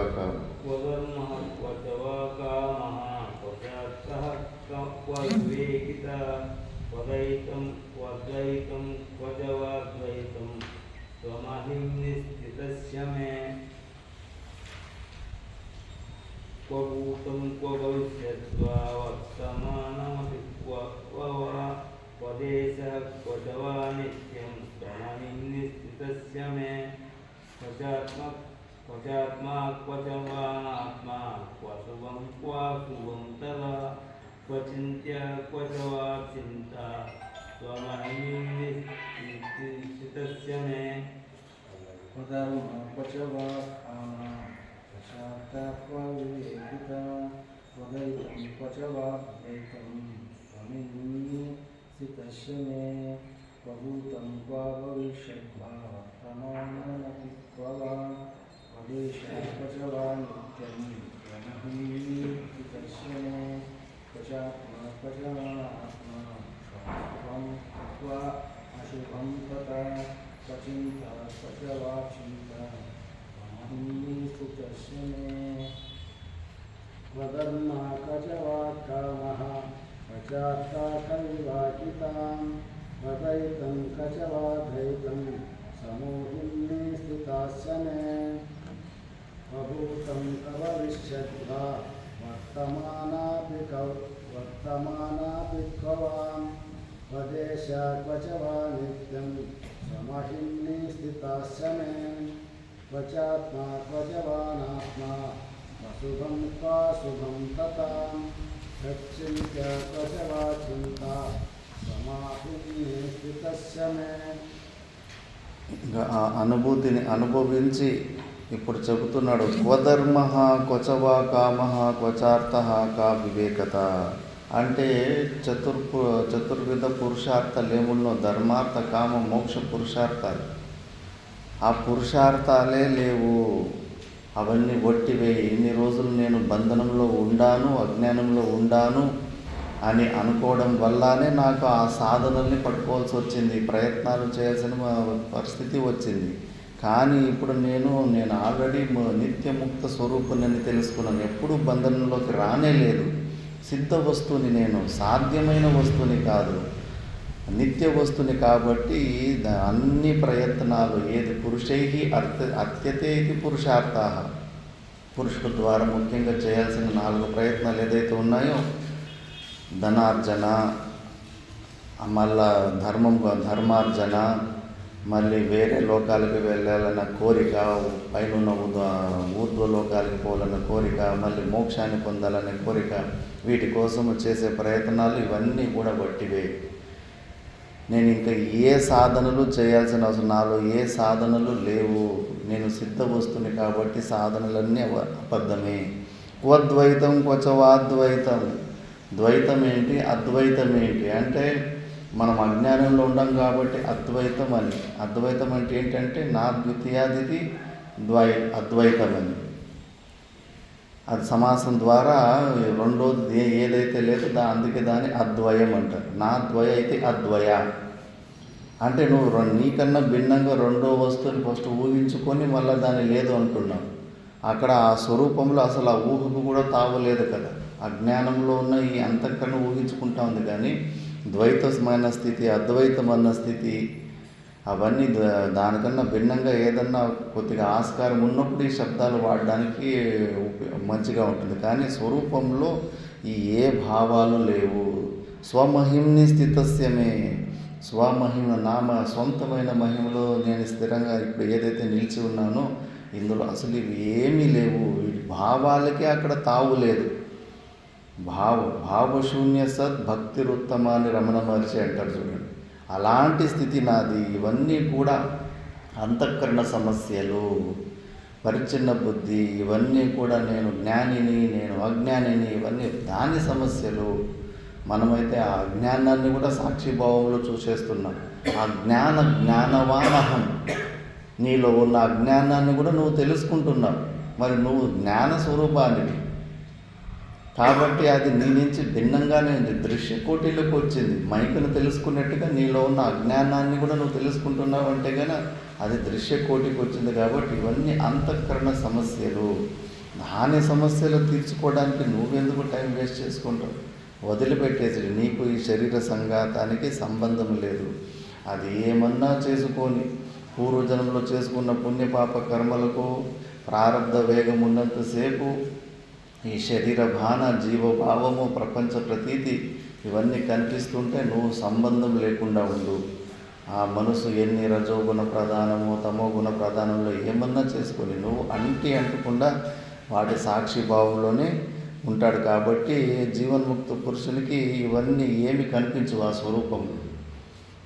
स्वमहिम्निस्थितस्य मे क्व भूतं क्व भविष्यद्वा वर्तमानमपि क्व वा क्व देशः क्व च वा नित्यं स्वमहिम्निस्थितस्य मे क्व चात्मा क्व च वानात्मा क्व शुभं क्वाशुभं तदा क्व चिन्त्य क्व च वा चिन्ता स्वमहिम्निस्थितस्य मे क्वचवा कामा पश्चात्तात्मविवेकिता वदैतं क्वचवा द्वैतं त्वमिन्निसितस्य मे क्वभूतं क्व भविष्यद्वा वर्तमानमपि क्व वा क्वदेशः क्वचवा नित्यं त्वमिन्निसितस्य मे क्वचात्मा क्वचवानात्मा क्वशुभं क्व अशुभं तथा क्वचिन्ता क्वचवा चिन्ता त्वमहिम्निस्थितस्य मे क्वधर्मा क्वचवा कामः क्वचात्ता कविवाकितां वदैतं क्वचवा द्वैतं समोहिम्निस्थितस्य मे क्वभूतं क्व भविष्यद्वा वर्तमानापि क्व वां क्वदेशः क्वचवा नित्यं समहिम्निस्थितस्य मे क्वचात्मा क्वचवानात्मा क्वशुभं क्वाशुभं तथा तच्चिन्त्य क्वचवा चिन्ता समहिम्निस्थितस्य मे ఇంకా ఆ అనుభూతిని అనుభవించి ఇప్పుడు చెబుతున్నాడు క్వధర్మ క్వచవా కామ క్వచార్థ కా వివేకత అంటే చతుర్విధ పురుషార్థాలు ఏమున్నో ధర్మార్థ కామ మోక్ష పురుషార్థాలు ఆ పురుషార్థాలే లేవు, అవన్నీ ఒట్టివే. ఇన్ని రోజులు నేను బంధనంలో ఉండాను, అజ్ఞానంలో ఉండాను అని అనుకోవడం వల్లనే నాకు ఆ సాధనల్ని పట్టుకోవాల్సి వచ్చింది, ప్రయత్నాలు చేయాల్సిన పరిస్థితి వచ్చింది. కానీ ఇప్పుడు నేను ఆల్రెడీ నిత్యముక్త స్వరూపుని తెలుసుకున్నాను. ఎప్పుడూ బంధనంలోకి రానే లేదు. సిద్ధ వస్తువుని నేను, సాధ్యమైన వస్తువుని కాదు, నిత్య వస్తువుని. కాబట్టి అన్ని ప్రయత్నాలు ఏది పురుషై అత్యతే ఇది పురుషార్థ, పురుషుల ద్వారా ముఖ్యంగా చేయాల్సిన 4 ప్రయత్నాలు ఏదైతే ఉన్నాయో, ధనార్జన, మళ్ళా ధర్మార్జన, మళ్ళీ వేరే లోకాలకు వెళ్ళాలన్న కోరిక, పైన ఊర్ధ్వ లోకాలకు పోవాలన్న కోరిక, మళ్ళీ మోక్షాన్ని పొందాలనే కోరిక, వీటి కోసం చేసే ప్రయత్నాలు ఇవన్నీ కూడా వట్టివే. నేను ఇంకా ఏ సాధనలు చేయాల్సిన అవసరం, నాలో ఏ సాధనలు లేవు. నేను సిద్ధ వస్తుని కాబట్టి సాధనలన్నీ అబద్ధమే. క్వద్వైతం క్వచవాద్వైతం, ద్వైతం ఏంటి అద్వైతం ఏంటి అంటే మనం అజ్ఞానంలో ఉండం కాబట్టి అద్వైతం అని. అద్వైతం అంటే ఏంటంటే నా ద్వితీయాదితి అద్వైతం అని. అది సమాసం ద్వారా రెండోది ఏదైతే లేదో అందుకే దాన్ని అద్వయం అంటారు. నా ద్వయ అయితే అద్వయ అంటే నువ్వు నీకన్నా భిన్నంగా రెండో వస్తువుని ఫస్ట్ ఊహించుకొని మళ్ళీ దాన్ని లేదు అంటున్నావు. అక్కడ ఆ స్వరూపంలో అసలు ఆ ఊహకు కూడా తావలేదు కదా. అజ్ఞానంలో ఉన్న ఈ అంతఃకరణ ఊహించుకుంటా ఉంది. కానీ ద్వైతమైన స్థితి, అద్వైతమన్న స్థితి, అవన్నీ దానికన్నా భిన్నంగా ఏదన్నా కొద్దిగా ఆస్కారం ఉన్నప్పుడు ఈ శబ్దాలు వాడడానికి మంచిగా ఉంటుంది. కానీ స్వరూపంలో ఈ ఏ భావాలు లేవు. స్వమహిమ్ని స్థితస్యమే, స్వమహిమ నామ సొంతమైన మహిమలో నేను స్థిరంగా ఇప్పుడు ఏదైతే నిలిచి ఉన్నానో ఇందులో అసలు ఇవి ఏమీ లేవు. భావాలకే అక్కడ తావు లేదు. భావశూన్య సద్ భక్తిరుత్తమ అని రమణ మహర్షి అంటారు చూడండి. అలాంటి స్థితి నాది. ఇవన్నీ కూడా అంతఃకరణ సమస్యలు, పరిచ్ఛిన్న బుద్ధి, ఇవన్నీ కూడా నేను జ్ఞానిని, నేను అజ్ఞానిని, ఇవన్నీ దాని సమస్యలు. మనమైతే ఆ అజ్ఞానాన్ని కూడా సాక్షిభావంలో చూసేస్తున్నాం. ఆ జ్ఞానవానహం, నీలో ఉన్న అజ్ఞానాన్ని కూడా నువ్వు తెలుసుకుంటున్నావు. మరి నువ్వు జ్ఞాన స్వరూపానివి కాబట్టి అది నీ నుంచి భిన్నంగానే ఉంది, దృశ్య కోటిలోకి వచ్చింది. మైకును తెలుసుకున్నట్టుగా నీలో ఉన్న అజ్ఞానాన్ని కూడా నువ్వు తెలుసుకుంటున్నావు అంటే కనుక అది దృశ్య కోటికి వచ్చింది. కాబట్టి ఇవన్నీ అంతఃకరణ సమస్యలు. దాని సమస్యలు తీర్చుకోవడానికి నువ్వెందుకు టైం వేస్ట్ చేసుకుంటావు? వదిలిపెట్టేసి, నీకు ఈ శరీర సంఘాతానికి సంబంధం లేదు. అది ఏమన్నా చేసుకొని పూర్వజన్మలో చేసుకున్న పుణ్యపాప కర్మలకు ప్రారంధ వేగం ఉన్నంతసేపు ఈ శరీర భాన జీవభావము ప్రపంచ ప్రతీతి ఇవన్నీ కనిపిస్తుంటే నువ్వు సంబంధం లేకుండా ఉండు. ఆ మనసు ఎన్ని రజోగుణ ప్రధానమో తమో గుణ ప్రధానంలో ఏమన్నా చేసుకొని నువ్వు అంటకుండా వాటి సాక్షి భావంలోనే ఉంటాడు. కాబట్టి జీవన్ముక్త పురుషునికి ఇవన్నీ ఏమి కనిపించవు ఆ స్వరూపంలో.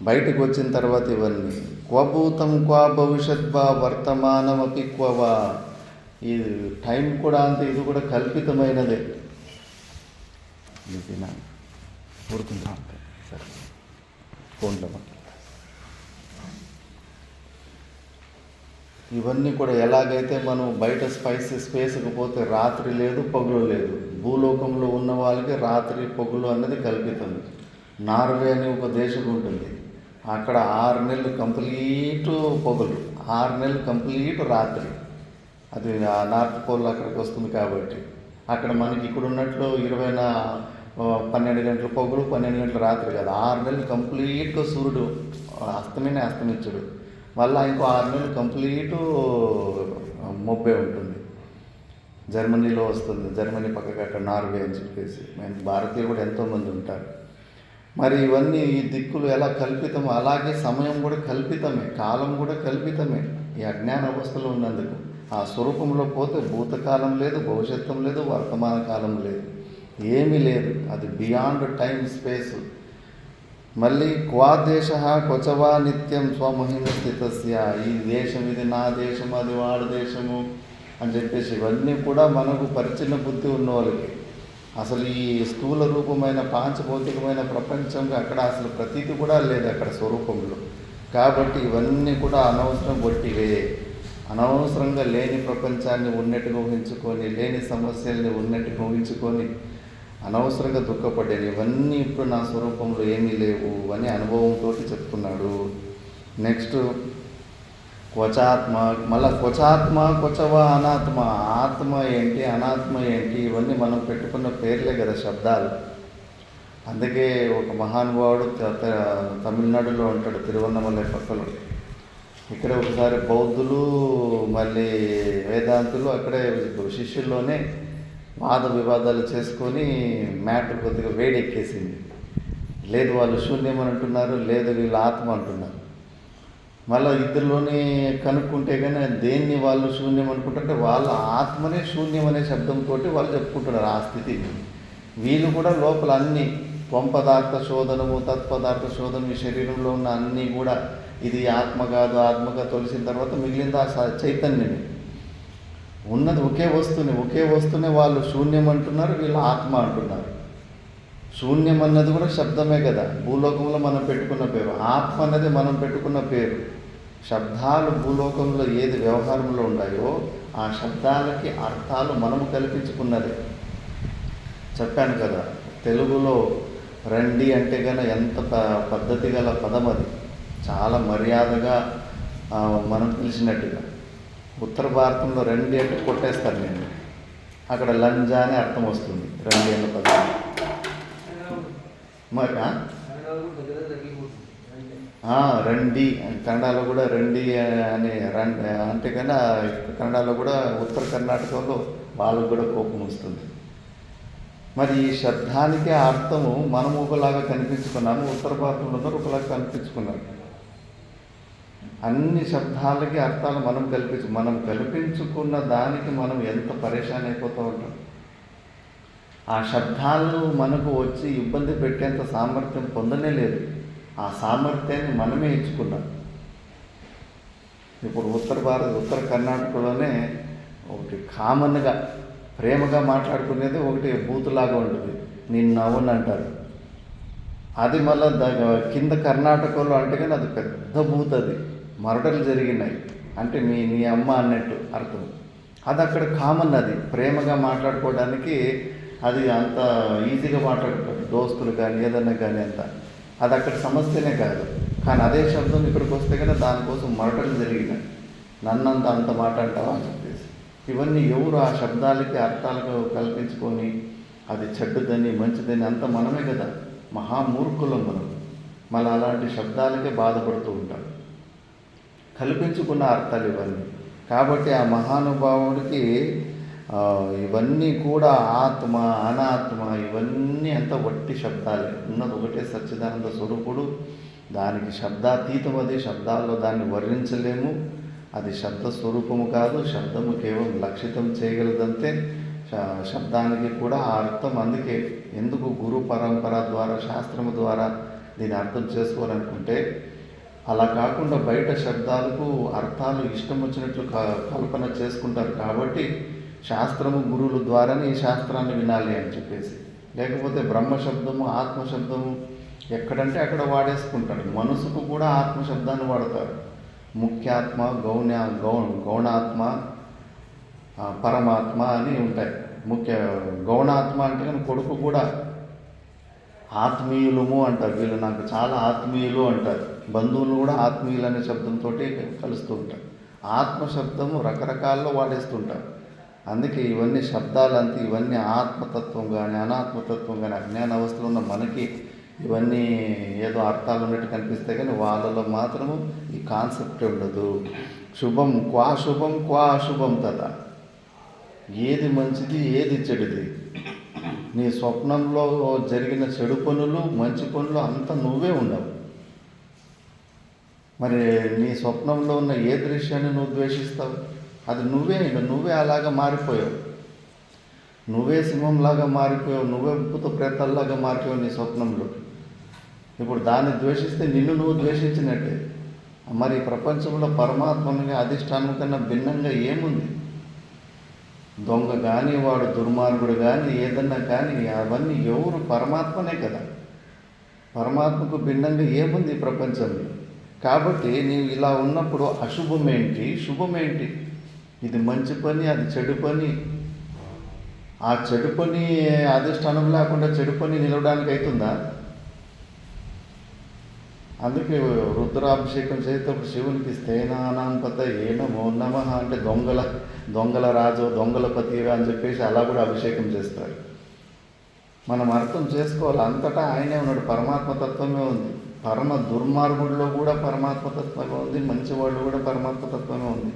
బయటకు వచ్చిన తర్వాత ఇవన్నీ క్వభూతం క్వా భవిష్యత్ వర్తమానమపి క్వవా, ఈ టైం కూడా అంతే, ఇది కూడా కల్పితమైనదే. ఊరుకుంటా సరే ఫోన్లో ఇవన్నీ కూడా ఎలాగైతే మనం బయట స్పేస్కి పోతే రాత్రి లేదు పగులు లేదు, భూలోకంలో ఉన్న వాళ్ళకి రాత్రి పగులు అన్నది కల్పితం. నార్వే అని ఒక దేశం ఉంటుంది, అక్కడ 6 నెలలు కంప్లీట్ పగులు, 6 నెలలు కంప్లీట్ రాత్రి. అది ఆ నార్త్ పోల్ అక్కడికి వస్తుంది కాబట్టి అక్కడ మనకి ఇక్కడ ఉన్నట్లు 12 గంటల పగులు 12 గంటల రాత్రి కాదు, 6 నెలలు కంప్లీట్గా సూర్యుడు అస్తమించడు. మళ్ళీ ఇంకో 6 నెలలు కంప్లీట్ మొబ్బే ఉంటుంది. జర్మనీలో వస్తుంది, జర్మనీ పక్కకి అక్కడ నార్వే అని చెప్పేసి. భారతీయులు కూడా ఎంతోమంది ఉంటారు. మరి ఇవన్నీ ఈ దిక్కులు ఎలా కల్పితమో అలాగే సమయం కూడా కల్పితమే, కాలం కూడా కల్పితమే. ఈ అజ్ఞాన అవస్థలో ఉన్నందుకు ఆ స్వరూపంలో పోతే భూతకాలం లేదు, భవిష్యత్తం లేదు, వర్తమాన కాలం లేదు, ఏమీ లేదు. అది బియాండ్ టైం స్పేస్. మళ్ళీ క్వా దేశ క్వచవా నిత్యం స్వమహిమ స్థితస్య, ఈ దేశం ఇది నా దేశం, అది వాడి దేశము అని చెప్పేసి ఇవన్నీ కూడా మనకు పరిచిన బుద్ధి ఉన్న వాళ్ళకి. అసలు ఈ స్థూల రూపమైన పాంచభౌతికమైన ప్రపంచంగా అక్కడ అసలు ప్రతీతి కూడా లేదు అక్కడ స్వరూపంలో. కాబట్టి ఇవన్నీ కూడా అనవసరం కొట్టివే. అనవసరంగా లేని ప్రపంచాన్ని ఉన్నట్టుగా ఊహించుకొని, లేని సమస్యల్ని ఉన్నట్టుగా ఊహించుకొని అనవసరంగా దుఃఖపడ్డాను. ఇవన్నీ ఇప్పుడు నా స్వరూపంలో ఏమీ లేవు అని అనుభవంతో చెప్తున్నాడు. నెక్స్ట్ క్వచాత్మ, మళ్ళా క్వచాత్మ క్వచవా అనాత్మ. ఆత్మ ఏంటి, అనాత్మ ఏంటి, ఇవన్నీ మనం పెట్టుకున్న పేర్లే కదా, శబ్దాలు. అందుకే ఒక మహానుభావుడు తమిళనాడులో ఉంటాడు, తిరువన్నమలై పక్కలో. ఇక్కడే ఒకసారి బౌద్ధులు మళ్ళీ వేదాంతులు అక్కడే శిష్యుల్లోనే వాద వివాదాలు చేసుకొని మ్యాటర్ కొద్దిగా వేడెక్కేసింది. లేదు వాళ్ళు శూన్యం అని అంటున్నారు, లేదు వీళ్ళు ఆత్మ అంటున్నారు. మళ్ళీ ఇద్దరిలోనే కనుక్కుంటే కానీ దేన్ని వాళ్ళు శూన్యం అనుకుంటుంటే వాళ్ళ ఆత్మనే శూన్యం అనే శబ్దంతో వాళ్ళు చెప్పుకుంటున్నారు ఆ స్థితిని. వీళ్ళు కూడా లోపల అన్ని త్వంపదార్థ శోధనము, తత్పదార్థ శోధనము, ఈ శరీరంలో ఉన్న అన్నీ కూడా ఇది ఆత్మ కాదు, ఆత్మగా తొలిసిన తర్వాత మిగిలింది ఆ చైతన్యమే. ఉన్నది ఒకే వస్తువునే వాళ్ళు శూన్యం అంటున్నారు, వీళ్ళు ఆత్మ అంటున్నారు. శూన్యం అన్నది కూడా శబ్దమే కదా, భూలోకంలో మనం పెట్టుకున్న పేరు. ఆత్మ అన్నది మనం పెట్టుకున్న పేరు. శబ్దాలు భూలోకంలో ఏది వ్యవహారంలో ఉన్నాయో ఆ శబ్దాలకి అర్థాలు మనము కల్పించుకున్నది. చెప్పాను కదా, తెలుగులో రండి అంటే కన్నా ఎంత పద్ధతి గల పదం అది, చాలా మర్యాదగా మనం పిలిచినట్టుగా. ఉత్తర భారతంలో రండి అంటే కొట్టేస్తారు నేను, అక్కడ లంజా అనే అర్థం వస్తుంది రండి అనే పదం. మరి రండి కన్నడలో కూడా రండి అని అంటే కన్నా కన్నడలో కూడా ఉత్తర కర్ణాటకలో వాళ్ళకు కూడా కోపం వస్తుంది. మరి ఈ శబ్దానికి అర్థము మనం ఒకలాగా కనిపించుకున్నాము, ఉత్తర భారతంలో ఒకలాగా కనిపించుకున్నాము. అన్ని శబ్దాలకి అర్థాలు మనం కల్పించుకున్న దానికి మనం ఎంత పరేషాన్ అయిపోతూ ఉంటాం. ఆ శబ్దాలు మనకు వచ్చి ఇబ్బంది పెట్టేంత సామర్థ్యం పొందనే లేదు. ఆ సామర్థ్యాన్ని మనమే ఇచ్చుకున్నాం. ఇప్పుడు ఉత్తర కర్ణాటకలోనే ఒకటి కామన్గా ప్రేమగా మాట్లాడుకునేది ఒకటి బూతులాగా ఉంటుంది, నిన్ను అవును అంటారు. అది మళ్ళీ కింద కర్ణాటకలో అంటే కానీ అది పెద్ద బూత్, అది మరడలు జరిగినాయి అంటే నీ అమ్మ అన్నట్టు అర్థం. అది అక్కడ కామన్, అది ప్రేమగా మాట్లాడుకోవడానికి అది అంత ఈజీగా మాట్లాడుకుంటారు దోస్తులు కానీ ఏదన్నా కానీ అంత. అది అక్కడ సమస్యనే కాదు. కానీ అదే శబ్దం ఇక్కడికి వస్తే కానీ దానికోసం మరడలు జరిగినాయి. నన్నంత అంత మాట అంటావా అని చెప్పేసి. ఇవన్నీ ఎవరు ఆ శబ్దాలకి అర్థాలకు కల్పించుకొని అది చెడ్డదని మంచిదని అంత మనమే కదా, మహామూర్ఖులం మనం. మళ్ళీ అలాంటి శబ్దాలకే బాధపడుతూ ఉంటాం. కల్పించుకున్న అర్థాలు ఇవన్నీ. కాబట్టి ఆ మహానుభావుడికి ఇవన్నీ కూడా ఆత్మ అనాత్మ ఇవన్నీ అంతా వట్టి శబ్దాలే. ఉన్నది ఒకటే సచ్చిదానంద స్వరూపుడు. దానికి శబ్దాతీతం, అది శబ్దాల్లో దాన్ని వర్ణించలేము. అది శబ్ద స్వరూపము కాదు, శబ్దము కేవలం లక్షితం చేయగలదంతే. శబ్దానికి కూడా ఆ అర్థం. అందుకే ఎందుకు గురు పరంపర ద్వారా శాస్త్రము ద్వారా దీన్ని అర్థం చేసుకోవాలనుకుంటే, అలా కాకుండా బయట శబ్దాలకు అర్థాలు ఇష్టం వచ్చినట్లు కల్పన చేసుకుంటారు. కాబట్టి శాస్త్రము గురువుల ద్వారానే ఈ శాస్త్రాన్ని వినాలి అని చెప్పేసి. లేకపోతే బ్రహ్మశబ్దము ఆత్మశబ్దము ఎక్కడంటే అక్కడ వాడేసుకుంటారు. మనసుకు కూడా ఆత్మశబ్దాన్ని వాడతారు. ముఖ్యాత్మ, గౌణాత్మ, పరమాత్మ అని ఉంటాయి. గౌణాత్మ అంటే కానీ కొడుకు కూడా ఆత్మీయులము అంటారు. వీళ్ళు నాకు చాలా ఆత్మీయులు అంటారు. బంధువులు కూడా ఆత్మీయులు అనే శబ్దంతో కలుస్తూ ఉంటారు. ఆత్మశబ్దము రకరకాల్లో వాడేస్తుంటారు. అందుకే ఇవన్నీ శబ్దాలంతా ఇవన్నీ ఆత్మతత్వం కానీ అనాత్మతత్వం కానీ అజ్ఞాన అవస్థలో ఉన్న మనకి ఇవన్నీ ఏదో అర్థాలు ఉన్నట్టు కనిపిస్తాయి, కానీ వాళ్ళలో మాత్రము ఈ కాన్సెప్ట్ ఉండదు. శుభం క్వా అశుభం తదా. ఏది మంచిది ఏది చెడుది. నీ స్వప్నంలో జరిగిన చెడు పనులు మంచి పనులు అంతా నువ్వే ఉండవు. మరి నీ స్వప్నంలో ఉన్న ఏ దృశ్యాన్ని నువ్వు ద్వేషిస్తావు? అది నువ్వే అలాగా మారిపోయావు. నువ్వే సింహంలాగా మారిపోయావు. నువ్వే భూత ప్రేతాల్లాగా మారిపోయావు నీ స్వప్నంలో. ఇప్పుడు దాన్ని ద్వేషిస్తే నిన్ను నువ్వు ద్వేషించినట్టే. మరి ప్రపంచంలో పరమాత్మని అధిష్టానం కన్నా భిన్నంగా ఏముంది? దొంగ కానీ వాడు దుర్మార్గుడు కానీ ఏదన్నా కానీ అవన్నీ ఎవరు? పరమాత్మనే కదా. పరమాత్మకు భిన్నంగా ఏముంది ఈ ప్రపంచంలో? కాబట్టి నీవు ఇలా ఉన్నప్పుడు అశుభమేంటి శుభమేంటి? ఇది మంచి పని, అది చెడు పని. ఆ చెడు పని అధిష్టానం లేకుండా చెడు పని నిలవడానికి అవుతుందా? అందుకే రుద్రాభిషేకం చేసేటప్పుడు శివునికి స్థేనానాంపత ఏనమో నమః అంటే దొంగల రాజు దొంగల పతిగా అని చెప్పేసి అలా కూడా అభిషేకం చేస్తారు. మనం అర్థం చేసుకోవాలి. అంతటా ఆయనే ఉన్నాడు. పరమాత్మతత్వమే ఉంది. పరమ దుర్మార్గుడిలో కూడా పరమాత్మతత్వమే ఉంది. మంచివాళ్ళు కూడా పరమాత్మతత్వమే ఉంది.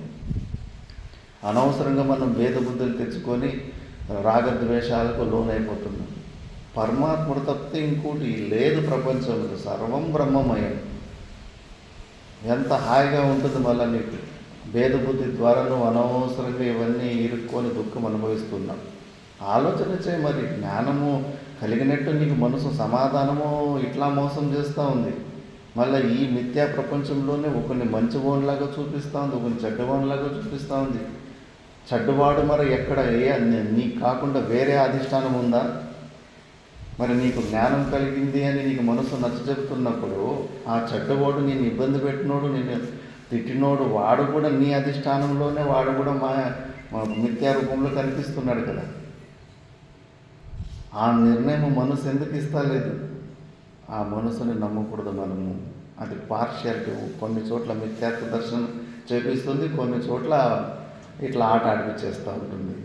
అనవసరంగా మనం భేద బుద్ధులు తెచ్చుకొని రాగద్వేషాలకు లోనైపోతున్నాం. పరమాత్ముడు తప్పితే ఇంకోటి లేదు ప్రపంచంలో. సర్వం బ్రహ్మమయం. ఎంత హాయిగా ఉంటుంది మళ్ళీ నీకు. భేదబుద్ధి ద్వారా నువ్వు అనవసరంగా ఇవన్నీ ఇరుక్కొని దుఃఖం అనుభవిస్తున్నావు. ఆలోచన చేయి. మరి జ్ఞానము కలిగినట్టు నీకు మనసు సమాధానము ఇట్లా మోసం చేస్తూ ఉంది. మళ్ళీ ఈ మిథ్యా ప్రపంచంలోనే ఒకరిని మంచివాడిలాగా చూపిస్తూ ఉంది, ఒకరిని చెడ్డవాడిలాగా చూపిస్తూ ఉంది. చెడ్డవాడు మరి ఎక్కడ నీకు కాకుండా వేరే అధిష్టానం ఉందా? మరి నీకు జ్ఞానం కలిగింది అని నీకు మనసు నచ్చ చెబుతున్నప్పుడు ఆ చెడ్డవాడు నేను ఇబ్బంది పెట్టినోడు, నేను తిట్టినోడు, వాడు కూడా నీ అధిష్టానంలోనే వాడు కూడా మా మిథ్యా రూపంలో కనిపిస్తున్నాడు కదా. ఆ నిర్ణయం మనసు ఎందుకు ఇస్తలేదు? ఆ మనసుని నమ్మకూడదు మనము. అది పార్షియాలిటీ. కొన్ని చోట్ల మిథ్యాత్వ దర్శనం చేపిస్తుంది, కొన్ని చోట్ల ఇట్లా ఆట ఆడిపించేస్తూ ఉంటుంది.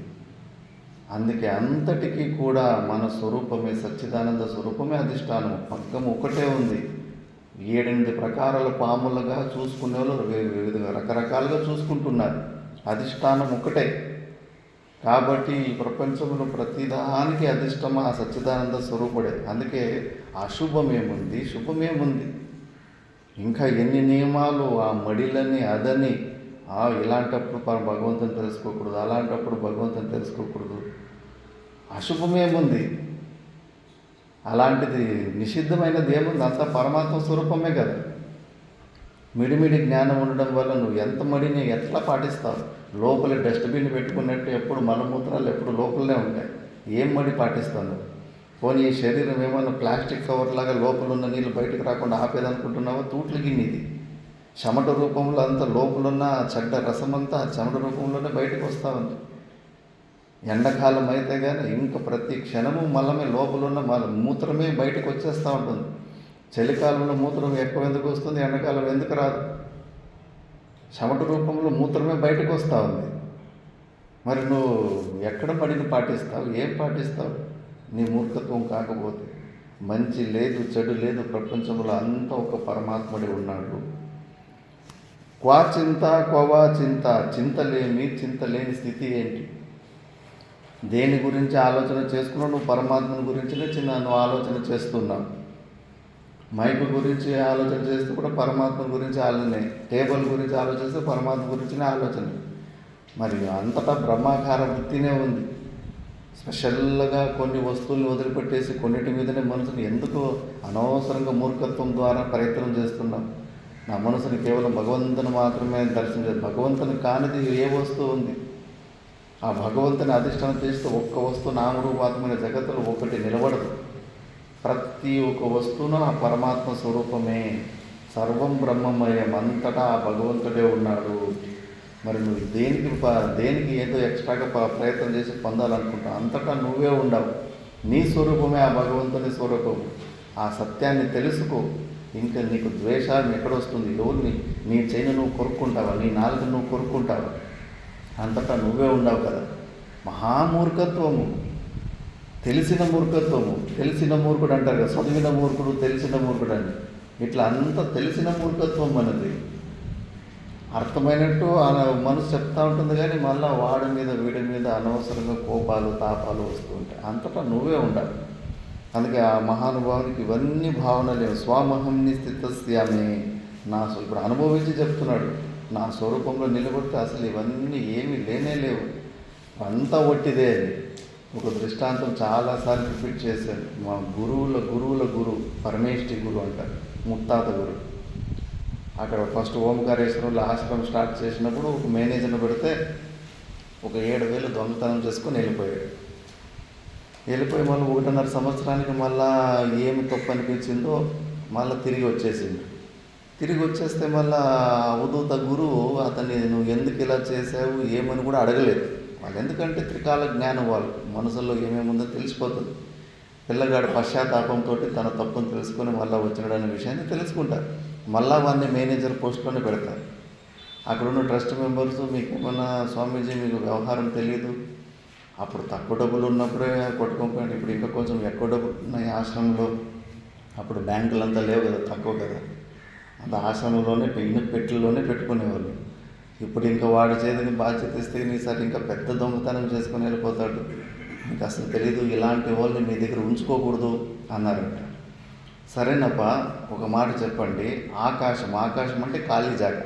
అందుకే అంతటికీ కూడా మన స్వరూపమే, సచ్చిదానంద స్వరూపమే అధిష్టానం. పగ్గం ఒకటే ఉంది. 7-8 ప్రకారాల పాములుగా చూసుకునే వాళ్ళు వివిధ రకరకాలుగా చూసుకుంటున్నారు. అధిష్టానం ఒకటే. కాబట్టి ఈ ప్రపంచంలో ప్రతిదానికి అధిష్టమ ఆ సచ్చిదానంద స్వరూపుడే. అందుకే అశుభమేముంది శుభమేముంది? ఇంకా ఎన్ని నియమాలు, ఆ మడిలని అదని, ఇలాంటప్పుడు భగవంతుని తెలుసుకోకూడదు, అలాంటప్పుడు భగవంతుని తెలుసుకోకూడదు. అశుభమేముంది? అలాంటిది నిషిద్ధమైనది ఏముంది? అంతా పరమాత్మ స్వరూపమే కదా. మిడిమిడి జ్ఞానం ఉండడం వల్ల నువ్వు ఎంత మడిని ఎట్లా పాటిస్తావు? లోపల డస్ట్బిన్ పెట్టుకున్నట్టు ఎప్పుడు మలమూత్రాలు ఎప్పుడు లోపలనే ఉంటాయి. ఏం మడి పాటిస్తాను? పోనీ ఈ శరీరం ఏమన్నా ప్లాస్టిక్ కవర్ లాగా లోపల ఉన్న నీళ్ళు బయటకు రాకుండా ఆపేదనుకుంటున్నావో? తూట్లు గిన్నెది చెమట రూపంలో అంతా లోపలున్న చెడ్డ రసమంతా చెమట రూపంలోనే బయటకు వస్తూ ఉంది. ఎండాకాలం అయితే కానీ ఇంకా ప్రతి క్షణము మలమే లోపలున్న మూత్రమే బయటకు వచ్చేస్తూ ఉంటుంది. చలికాలంలో మూత్రం ఎక్కువ ఎందుకు వస్తుంది? ఎండాకాలం ఎందుకు రాదు? చెమట రూపంలో మూత్రమే బయటకు వస్తూ ఉంది. మరి నువ్వు ఎక్కడ పడిని పాటిస్తావు? ఏం పాటిస్తావు? నీ మూర్ఖత్వం కాకపోతే. మంచి లేదు చెడు లేదు, ప్రపంచంలో అంతా ఒక పరమాత్ముడే ఉన్నాడు. క్వా చింత క్వవా చింత, చింతలేని స్థితి ఏంటి? దేని గురించి ఆలోచన చేసుకున్నావు? నువ్వు పరమాత్మని గురించినే నువ్వు ఆలోచన చేస్తున్నావు. మైకు గురించి ఆలోచన చేస్తే కూడా పరమాత్మ గురించి ఆలోచనే, టేబుల్ గురించి ఆలోచిస్తే పరమాత్మ గురించినే ఆలోచన. మరి అంతటా బ్రహ్మాకార వృత్తినే ఉంది. స్పెషల్గా కొన్ని వస్తువుల్ని వదిలిపెట్టేసి కొన్నిటి మీదనే మనసుని ఎందుకు అనవసరంగా మూర్ఖత్వం ద్వారా ప్రయత్నం చేస్తున్నాం? నా మనసుని కేవలం భగవంతుని మాత్రమే దర్శనం చేస్తాను. భగవంతుని కానిది ఏ వస్తువు ఉంది? ఆ భగవంతుని అధిష్టానం చేస్తే ఒక్క వస్తువు నామరూపాత్మైన జగత్తులో ఒకటి నిలబడదు. ప్రతి ఒక్క వస్తువును ఆ పరమాత్మ స్వరూపమే. సర్వం బ్రహ్మమయం, అంతటా ఆ భగవంతుడే ఉన్నాడు. మరి నువ్వు దేనికి ఏదో ఎక్స్ట్రాగా ప్రయత్నం చేసి పొందాలనుకుంటావు? అంతటా నువ్వే ఉండవు. నీ స్వరూపమే ఆ భగవంతుని స్వరూపం. ఆ సత్యాన్ని తెలుసుకో. ఇంకా నీకు ద్వేషాన్ని ఎక్కడొస్తుంది? ఎవరిని? నీ చెయ్యి నువ్వు కొరుక్కుంటావా? నీ నాలుగు నువ్వు కొరుక్కుంటావా? అంతటా నువ్వే ఉండవు కదా. మహామూర్ఖత్వము, తెలిసిన మూర్ఖత్వము. తెలిసిన మూర్ఖుడు అంటారు కదా, చదివిన మూర్ఖుడు తెలిసిన మూర్ఖుడు అని. ఇట్లా అంత తెలిసిన మూర్ఖత్వం మనది. అర్థమైనట్టు మనసు చెప్తా ఉంటుంది, కానీ మళ్ళీ వీడి మీద అనవసరంగా కోపాలు తాపాలు వస్తూ ఉంటాయి. అంతటా నువ్వే ఉండాలి. అందుకే ఆ మహానుభావునికి ఇవన్నీ భావనలు లేవు. స్వమహంని స్థితస్యామి, ఇప్పుడు అనుభవించి చెప్తున్నాడు. నా స్వరూపంలో నిలబడితే అసలు ఇవన్నీ ఏమీ లేనే లేవు, అంతా ఒట్టిదే అని. ఒక దృష్టాంతం చాలాసార్లు రిపీట్ చేశాను. మా గురువుల గురువు పరమేష్ఠి గురువు అంటారు, ముత్తాత గురువు. అక్కడ ఫస్ట్ ఓంకారేశ్వరంలో ఆశ్రమం స్టార్ట్ చేసినప్పుడు ఒక మేనేజర్ని పెడితే ఒక 7,000 దొంగతనం చేసుకొని వెళ్ళిపోయి మళ్ళీ 1.5 సంవత్సరానికి మళ్ళా ఏమి తప్పు అనిపించిందో మళ్ళీ తిరిగి వచ్చేసింది. తిరిగి వచ్చేస్తే మళ్ళీ అవధూత గురువు అతన్ని నువ్వు ఎందుకు ఇలా చేసావు ఏమని కూడా అడగలేదు. వాళ్ళు ఎందుకంటే త్రికాల జ్ఞానం, వాళ్ళు మనసులో ఏమేముందో తెలిసిపోతుంది. పిల్లగాడు పశ్చాత్తాపంతో తన తప్పును తెలుసుకొని మళ్ళీ వచ్చినాడనే విషయాన్ని తెలుసుకుంటారు. మళ్ళా వాడిని మేనేజర్ పోస్ట్లోనే పెడతారు. అక్కడున్న ట్రస్ట్ మెంబర్స్, మీకు ఏమన్నా స్వామీజీ మీకు వ్యవహారం తెలియదు, అప్పుడు తక్కువ డబ్బులు ఉన్నప్పుడే కొట్టుకోకపోయాడు, ఇప్పుడు ఇంకా కొంచెం ఎక్కువ డబ్బులు ఉన్నాయి ఆశ్రమంలో. అప్పుడు బ్యాంకులంతా లేవు కదా, తక్కువ కదా, అంత ఆశ్రమంలోనే పెట్టెల్లోనే పెట్టుకునేవాళ్ళు. ఇప్పుడు ఇంకా వాడి చేతిని బాధ్యత ఇస్తే ఈసారి ఇంకా పెద్ద దొంగతనం చేసుకొని వెళ్ళిపోతాడు. మీకు అసలు తెలీదు, ఇలాంటి వాళ్ళని మీ దగ్గర ఉంచుకోకూడదు అన్నారంట. సరేనప్ప, ఒక మాట చెప్పండి. ఆకాశం అంటే ఖాళీ జాగా,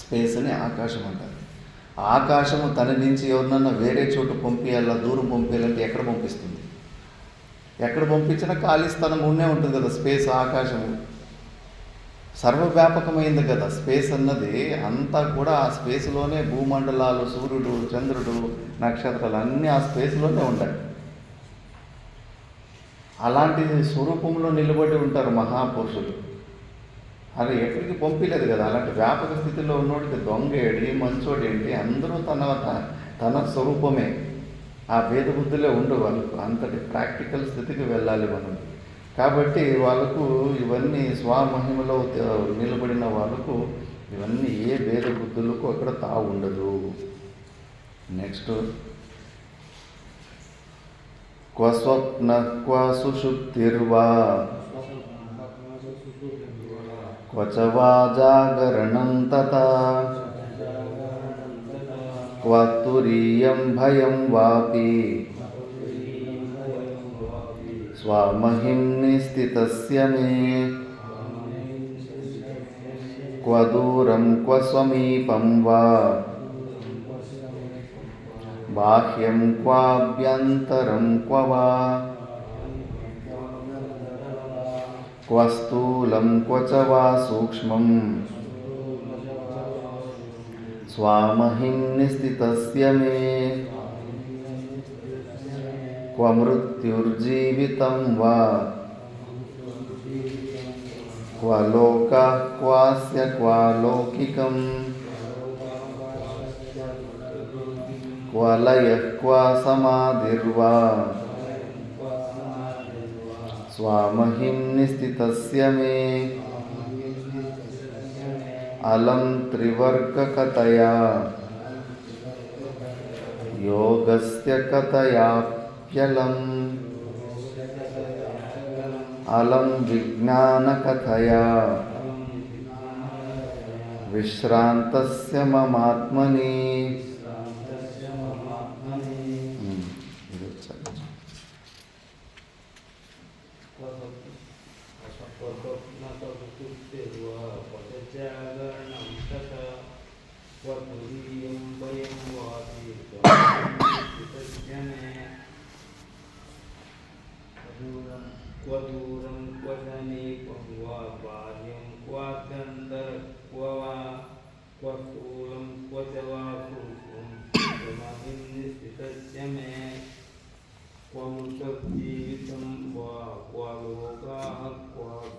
స్పేస్ అని ఆకాశం అంటారు. ఆకాశము తన నుంచి ఎవరినన్నా వేరే చోటు పంపించాలా, దూరం పంపించాలంటే ఎక్కడ పంపిస్తుంది? ఎక్కడ పంపించినా ఖాళీ స్థలం ఉండే ఉంటుంది కదా. స్పేస్, ఆకాశము సర్వవ్యాపకమైంది కదా. స్పేస్ అన్నది అంతా కూడా ఆ స్పేస్లోనే, భూమండలాలు, సూర్యుడు, చంద్రుడు, నక్షత్రాలు అన్నీ ఆ స్పేస్లోనే ఉంటాయి. అలాంటి స్వరూపంలో నిలబడి ఉంటారు మహాపురుషులు. అది ఎక్కడికి పంపించలేదు కదా. అలాంటి వ్యాపక స్థితిలో ఉన్నోడికి దొంగేడి, మంచోడేంటి, అందరూ తన స్వరూపమే. ఆ భేదబుద్ధులే ఉండు వాళ్ళకు. అంతటి ప్రాక్టికల్ స్థితికి వెళ్ళాలి మనం. కాబట్టి వాళ్ళకు ఇవన్నీ స్వమహిమలో నిలబడిన వాళ్ళకు ఇవన్నీ ఏ భేద బుద్ధులకు అక్కడ తావు ఉండదు. నెక్స్ట్, క్వ స్వప్న క్వ సుషుప్తిర్వా క్వచ వా జాగరణం తథా క్వ తురీయం భయం వాపి స్వమహిమ్ని స్థితస్య మే క్వ దూరం క్వ స్వమీపం వా బాహ్యం క్వాభ్యంతరం క్వ వా క్వ స్థూలం క్వచ వా సూక్ష్మం స్వమహిమ్ని స్థితస్య మే క్వ మృత్యుర్జీవితం వా క్వ లోకః క్వాస్య క్వ లౌకికం క్వ లయః క్వ సమాధిర్వా స్వమహిమ్ని స్థితస్య మే అలం త్రివర్గకతయా యోగస్య కతయాప్యలం అలం విజ్ఞానకథయా విశ్రాంతస్య మమాత్మని. విశ్రాంతస్య మమాత్మని. ఇది వచ్చారు. స్వప్నసుప్తిర్వా పదజాగరణం తథా క్వతురీయం భయం వాపి త్వమస్మిస్తస్యమే. క్వదూరం క్వసమీపం వా బాల్యం క్వాభ్యంతరం క్వ వా క్వస్థూలం క్వచ వా సూక్ష్మం త్వమస్మిస్తస్య మే. క్వం తజ్జీవితం వా క్వలోకాః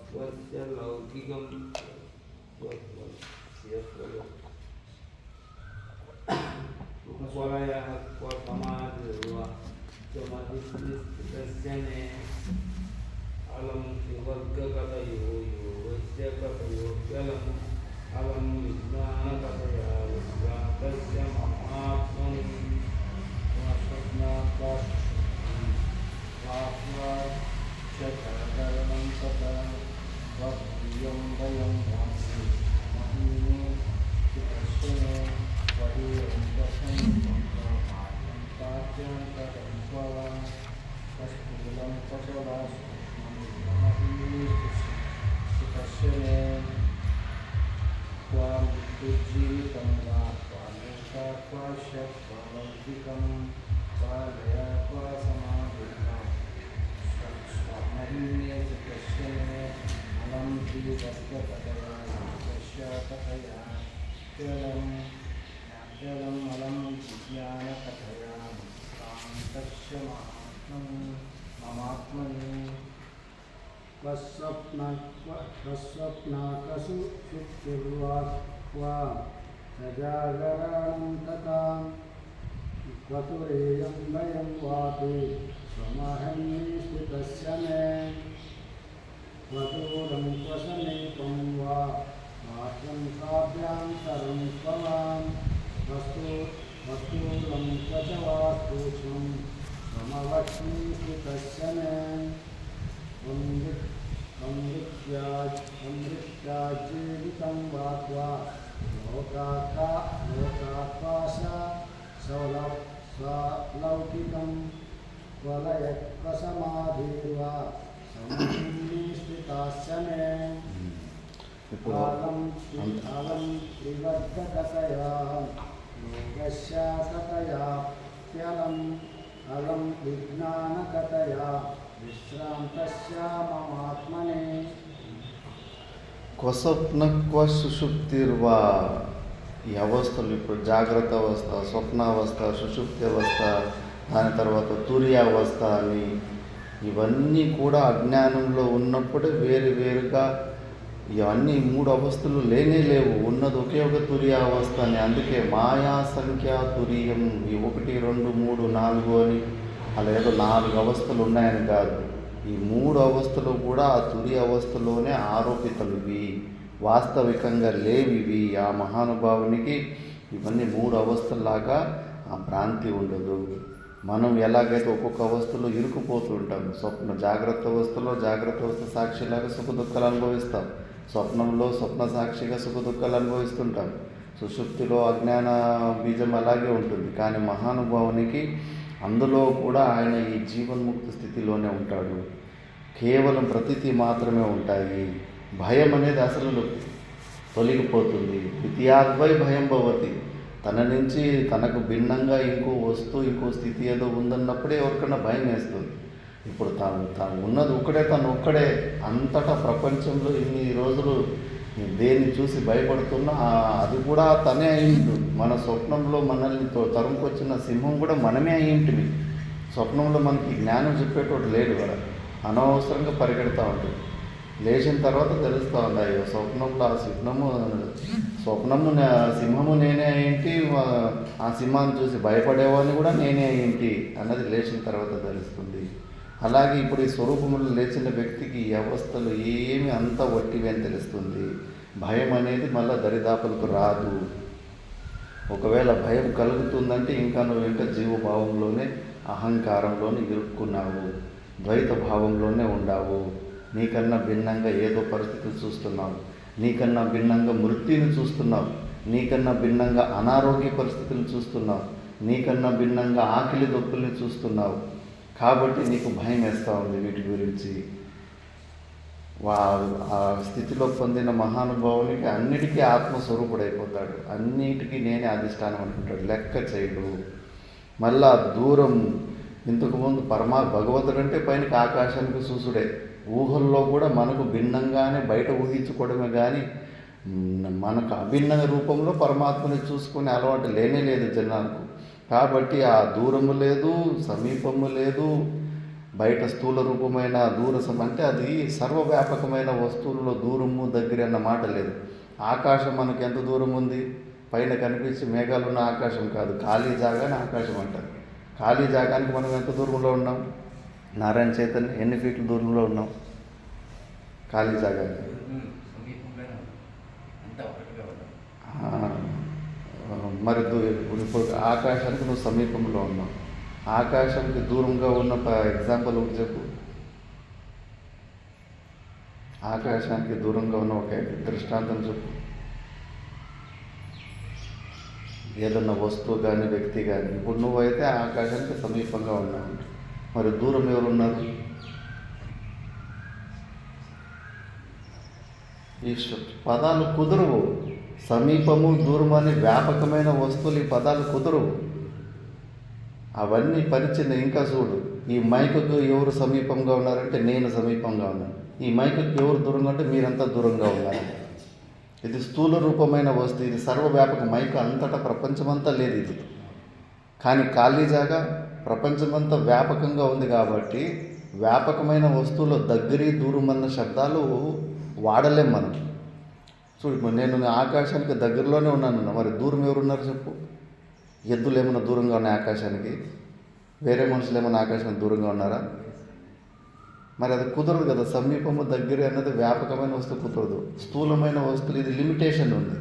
క్వస్య లౌకికం క్వలయః క్వసమాధిర్వా త్వమస్మిస్తస్య మే. అలం త్రివర్గకతయో యోగస్య కతయో వ్యలం అలం విజ్ఞానకతయా విజ్ఞాతస్య మహాత్మని. చరణం తథా వయం వయం వాసి మహిమే చిత్తస్యమే వహీరం వసంతం పాఠ్యంతరం స్వవా కస్తూలం పశవా మహిమే చిత్తస్యమే. క్వాం మృత్యుజీవితం వా క్వాలోకా క్వాశ క్వాలౌకికం క్వాలయ క్వాసమాధిర్వా మహిమే చిత్తస్యమే. అలం త్రివర్గకతయా యోగస్య కతయా కేవలం అలం విజ్ఞానకతయా విశ్రాంతస్య మమాత్మని. స్వప్నాకసు సుప్తిర్వా క్వా సజాగరణం తథా క్వతురేయం భయం వాపి త్వమస్మిస్తస్య మే. క్వదూరం క్వసమీపం వా బాహ్యం కాభ్యంతరం క్వ వా వస్తూలం క్వచ వా సూక్ష్మం త్వమస్మిస్తస్య మే. సంవృత్యాజీవితం వా క్వా లోకాకాశ స్వలౌకికం క్వలయక్వసమాధిర్వా సమాధిస్థితాస్య మే. ఇప్పుడు అలం త్రివర్గకతయా యోగస్య కతయా హ్యలం అలం విజ్ఞానకతయా విశ్రాంతస్య మమాత్మనే. క్వస్వప్న క్వ సుషుప్తిర్వా. ఈ అవస్థలు ఇప్పుడు జాగ్రత్త అవస్థ, స్వప్నావస్థ, సుషుప్తి అవస్థ, దాని తర్వాత తుర్యావస్థ అని ఇవన్నీ కూడా అజ్ఞానంలో ఉన్నప్పుడే వేరుగా ఇవన్నీ 3 అవస్థలు లేనే లేవు. ఉన్నది ఒకే ఒక తుర్యావస్థ అని. అందుకే మాయా సంఖ్య తురియం. ఈ 1 2 3 4 అని అలా ఏదో 4 అవస్థలు ఉన్నాయని కాదు. ఈ 3 అవస్థలు కూడా ఆ తురి అవస్థలోనే ఆరోపితలు. ఇవి వాస్తవికంగా లేవివి. ఆ మహానుభావునికి ఇవన్నీ 3 అవస్థల్లాగా ఆ భ్రాంతి ఉండదు. మనం ఎలాగైతే ఒక్కొక్క అవస్థలో ఇరుకుపోతూ ఉంటాం. జాగ్రత్త అవస్థలో జాగ్రత్త అవస్థ సాక్షిలాగా సుఖ దుఃఖాలు అనుభవిస్తాం. స్వప్నంలో స్వప్న సాక్షిగా సుఖ దుఃఖాలు అనుభవిస్తుంటాం. సుషుప్తిలో అజ్ఞాన బీజం అలాగే ఉంటుంది. కానీ మహానుభావునికి అందులో కూడా ఆయన ఈ జీవన్ముక్త స్థితిలోనే ఉంటాడు. కేవలం ప్రతీతి మాత్రమే ఉంటాయి. భయం అనేది అసలు తొలగిపోతుంది. ద్వితీయాద్వై భయం భవతి. తన నుంచి తనకు భిన్నంగా ఇంకో స్థితి ఏదో ఉందన్నప్పుడే ఎవరికైనా భయం వేస్తుంది. ఇప్పుడు తాను ఉన్నది తను ఒక్కడే అంతటా ప్రపంచంలో ఇన్ని రోజులు దేన్ని చూసి భయపడుతున్నా అది కూడా తనే అయింటు. మన స్వప్నంలో మనల్ని తరుముకొచ్చిన సింహం కూడా మనమే అయ్యింటివి. స్వప్నంలో మనకి జ్ఞానం చెప్పేటోడు లేడు కదా, అనవసరంగా పరిగెడతా ఉంటుంది. లేచిన తర్వాత తెలుస్తూ ఉంది, అయ్యో స్వప్నంలో ఆ స్వప్నము సింహము నేనే అయ్యింటి, ఆ సింహాన్ని చూసి భయపడేవాడిని కూడా నేనే అయ్యింటి అన్నది లేచిన తర్వాత తెలుస్తుంది. అలాగే ఇప్పుడు ఈ స్వరూపంలో లేచిన వ్యక్తికి ఈ అవస్థలు ఏమి అంత వట్టివి అని తెలుస్తుంది. భయం అనేది మళ్ళీ దరిదాపులకు రాదు. ఒకవేళ భయం కలుగుతుందంటే నువ్వు ఇంకా జీవభావంలోనే అహంకారంలోనే ఇరుక్కున్నావు, ద్వైత భావంలోనే ఉండావు, నీకన్నా భిన్నంగా ఏదో పరిస్థితులు చూస్తున్నావు. నీకన్నా భిన్నంగా మృత్యుని చూస్తున్నావు, నీకన్నా భిన్నంగా అనారోగ్య పరిస్థితులను చూస్తున్నావు, నీకన్నా భిన్నంగా ఆకలి దొప్పుల్ని చూస్తున్నావు. కాబట్టి నీకు భయం వేస్తూ ఉంది వీటి గురించి. ఆ స్థితిలో పొందిన మహానుభావునికి అన్నిటికీ ఆత్మస్వరూపుడైపోతాడు. అన్నిటికీ నేనే అధిష్టానం అనుకుంటాడు, లెక్క చేయడు. మళ్ళా దూరం ఇంతకుముందు భగవంతుడు అంటే పైనకి ఆకాశానికి చూసుడే. ఊహల్లో కూడా మనకు భిన్నంగానే బయట ఊహించుకోవడమే కానీ మనకు అభిన్న రూపంలో పరమాత్మని చూసుకునే అలవాటు లేనే లేదు జనాలకు. కాబట్టి ఆ దూరము లేదు, సమీపము లేదు, బయట స్థూల రూపమైన అంటే అది సర్వవ్యాపకమైన వస్తువుల్లో దూరము దగ్గర అన్న మాట లేదు. ఆకాశం మనకు ఎంత దూరం ఉంది? పైన కనిపించి మేఘాలు ఉన్న ఆకాశం కాదు, ఖాళీ జాగాని ఆకాశం అంటారు. ఖాళీ జాగానికి మనం ఎంత దూరంలో ఉన్నాం? నారాయణ చైతన్య ఎన్ని ఫీట్ల దూరంలో ఉన్నాం ఖాళీ జాగానికి? మరి ఇప్పుడు ఆకాశానికి నువ్వు సమీపంలో ఉన్నావు. ఆకాశానికి దూరంగా ఉన్న ఎగ్జాంపుల్ ఒకటి చెప్పు. ఆకాశానికి దూరంగా ఉన్న ఒక దృష్టాంతం చెప్పు. ఏదన్నా వస్తువు కానీ వ్యక్తి కానీ. ఇప్పుడు నువ్వైతే ఆకాశానికి సమీపంగా ఉన్నావు, మరి దూరం ఎవరున్నారు? ఈ పదాలు కుదరవు. సమీపము, దూరం అని వ్యాపకమైన వస్తువులు ఈ పదాలు కుదరవు. అవన్నీ పరిచయం. ఇంకా చూడు, ఈ మైకుకు ఎవరు సమీపంగా ఉన్నారంటే నేను సమీపంగా ఉన్నాను. ఈ మైకుకి ఎవరు దూరంగా అంటే మీరంతా దూరంగా ఉన్నారు. ఇది స్థూల రూపమైన వస్తువు, ఇది సర్వవ్యాపక. మైకు అంతటా ప్రపంచమంతా లేదు ఇది. కానీ ఖాళీ జాగా ప్రపంచమంతా వ్యాపకంగా ఉంది. కాబట్టి వ్యాపకమైన వస్తువులో దగ్గరి దూరం అన్న శబ్దాలు వాడలేం మనం. చూడు, నేను ఆకాశానికి దగ్గరలోనే ఉన్నాను, మరి దూరం ఎవరున్నారు చెప్పు? ఎద్దులు ఏమైనా దూరంగా ఉన్నాయి ఆకాశానికి? వేరే మనుషులు ఏమైనా ఆకాశానికి దూరంగా ఉన్నారా? మరి అది కుదరదు కదా. సమీపము దగ్గర అన్నది వ్యాపకమైన వస్తువు కుదరదు. స్థూలమైన వస్తువులు ఇది లిమిటేషన్ ఉంది,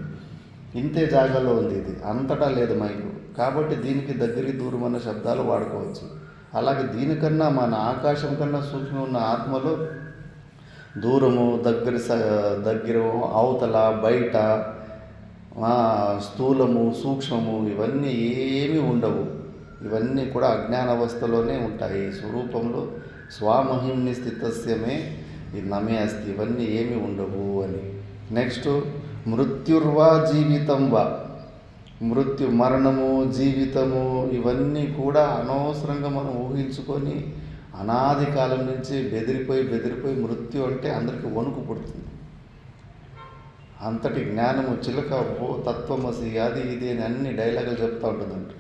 ఇంతే జాగాలో ఉంది, ఇది అంతటా లేదు మైకు. కాబట్టి దీనికి దగ్గర దూరం అన్న శబ్దాలు వాడుకోవచ్చు. అలాగే దీనికన్నా మన ఆకాశం కన్నా సూక్ష్మం ఉన్న ఆత్మలో దూరము, దగ్గర, అవతల, బయట, స్థూలము, సూక్ష్మము ఇవన్నీ ఏమీ ఉండవు. ఇవన్నీ కూడా అజ్ఞానావస్థలోనే ఉంటాయి. స్వరూపంలో స్వమహిమ్ని స్థితస్యమే ఈ నమే అస్తి. ఇవన్నీ ఏమీ ఉండవు అని. నెక్స్ట్, మృత్యుర్వా జీవితం వా. మరణము, జీవితము ఇవన్నీ కూడా అనవసరంగా మనం ఊహించుకొని అనాది కాలం నుంచి బెదిరిపోయి మృత్యు అంటే అందరికీ వణుకు పుడుతుంది. అంతటి జ్ఞానము చిలక తత్వమసి అది ఇది అని అన్ని డైలాగులు చెప్తూ ఉంటుందంట.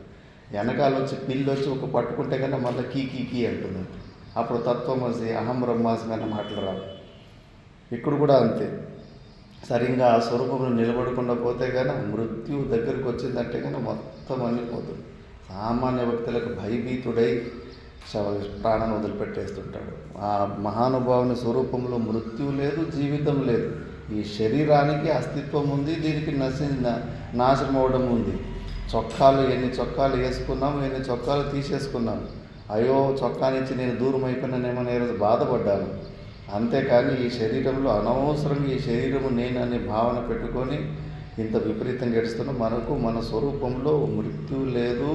వెనకాల వచ్చి పిల్లి వచ్చి ఒక పట్టుకుంటే కన్నా మళ్ళీ కీ అంటుందంట. అప్పుడు తత్వమసి, అహం బ్రహ్మాస్మి అన్న మాటలు రావు. ఇక్కడ కూడా అంతే. సరిగ్గా ఆ స్వరూపంలో నిలబడకుండా పోతే కానీ మృత్యు దగ్గరికి వచ్చిందంటే కానీ మొత్తం అన్నీ పోతుంది. సామాన్య వ్యక్తులకు భయభీతుడై ప్రాణాన్ని వదిలిపెట్టేస్తుంటాడు. ఆ మహానుభావుని స్వరూపంలో మృత్యు లేదు, జీవితం లేదు. ఈ శరీరానికి అస్తిత్వం ఉంది, దీనికి నాశనం అవడం ఉంది. ఎన్ని చొక్కాలు వేసుకున్నాము, ఎన్ని చొక్కాలు తీసేసుకున్నాము. అయ్యో, చొక్కా నుంచి నేను దూరం అయిపోయినానేమో ఈరోజు బాధపడ్డాను. అంతేకాని ఈ శరీరంలో అనవసరంగా ఈ శరీరము నేను అనే భావన పెట్టుకొని ఇంత విపరీతంగా గడుస్తున్నాం. మనకు మన స్వరూపంలో మృత్యు లేదు,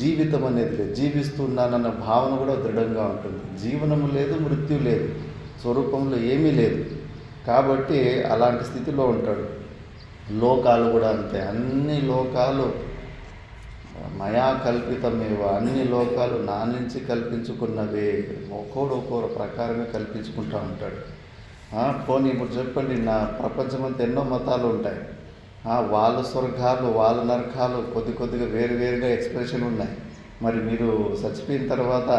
జీవితం అనేది లేదు. జీవిస్తున్నానన్న భావన కూడా దృఢంగా ఉంటుంది. జీవనము లేదు, మృత్యు లేదు, స్వరూపంలో ఏమీ లేదు. కాబట్టి అలాంటి స్థితిలో ఉంటాడు. లోకాలు కూడా అంతే. అన్ని లోకాలు మయా కల్పితమేవ. అన్ని లోకాలు నా నుంచి కల్పించుకున్నవే. ఒక్కొక్కరు ప్రకారంగా కల్పించుకుంటూ ఉంటాడు. పోనీ ఇప్పుడు చెప్పండి, నా ప్రపంచమంతా ఎన్నో మతాలు ఉంటాయి. వాళ్ళ స్వర్గాలు, వాళ్ళ నరకాలు కొద్దిగా వేరుగా ఎక్స్ప్రెషన్ ఉన్నాయి. మరి మీరు చచ్చిపోయిన తర్వాత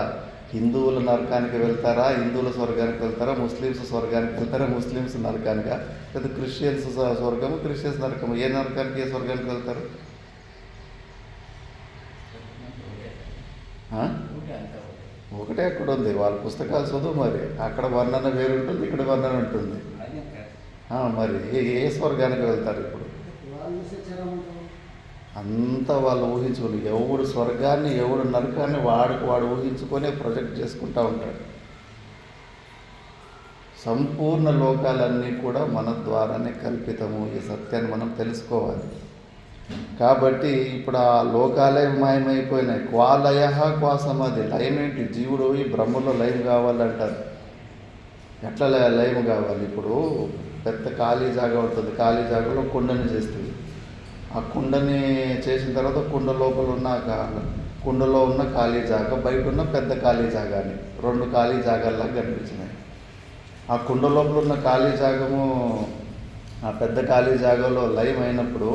హిందువుల నరకానికి వెళ్తారా, హిందువుల స్వర్గానికి వెళ్తారా, ముస్లిమ్స్ స్వర్గానికి వెళ్తారా, ముస్లిమ్స్ నరకానికా, లేదా క్రిస్టియన్స్ స్వర్గము, క్రిస్టియన్స్ నరకము? ఏ నరకానికి, ఏ స్వర్గానికి వెళ్తారు? ఒకటే అక్కడ ఉంది. వాళ్ళ పుస్తకాలు చదువు. మరి అక్కడ వర్ణన వేరు ఉంటుంది, ఇక్కడ వర్ణన ఉంటుంది. మరి ఏ స్వర్గానికి వెళ్తారు? ఇప్పుడు అంతా వాళ్ళు ఊహించుకుని, ఎవడు స్వర్గాన్ని ఎవడు నరకాన్ని వాడు ఊహించుకొని ప్రొజెక్ట్ చేసుకుంటూ ఉంటాడు. సంపూర్ణ లోకాలన్నీ కూడా మన ద్వారానే కల్పితము. ఈ సత్యాన్ని మనం తెలుసుకోవాలి. కాబట్టి ఇప్పుడు ఆ లోకాలే మాయమైపోయినాయి. క్వా లయ క్వా సమాధి. లయం ఏంటి? జీవుడు ఈ బ్రహ్మలో లయం కావాలంటారు. ఎట్లా లయం కావాలి? ఇప్పుడు పెద్ద ఖాళీ జాగా ఉంటుంది. ఖాళీ జాగాలో కుండని చేస్తుంది. ఆ కుండని చేసిన తర్వాత కుండ లోపల ఉన్న కుండలో ఉన్న ఖాళీ జాగా, బయట ఉన్న పెద్ద ఖాళీ జాగాని 2 ఖాళీ జాగాల్లాగా కనిపించినాయి. ఆ కుండ లోపల ఉన్న ఖాళీ జాగము ఆ పెద్ద ఖాళీ జాగాలో లయం అయినప్పుడు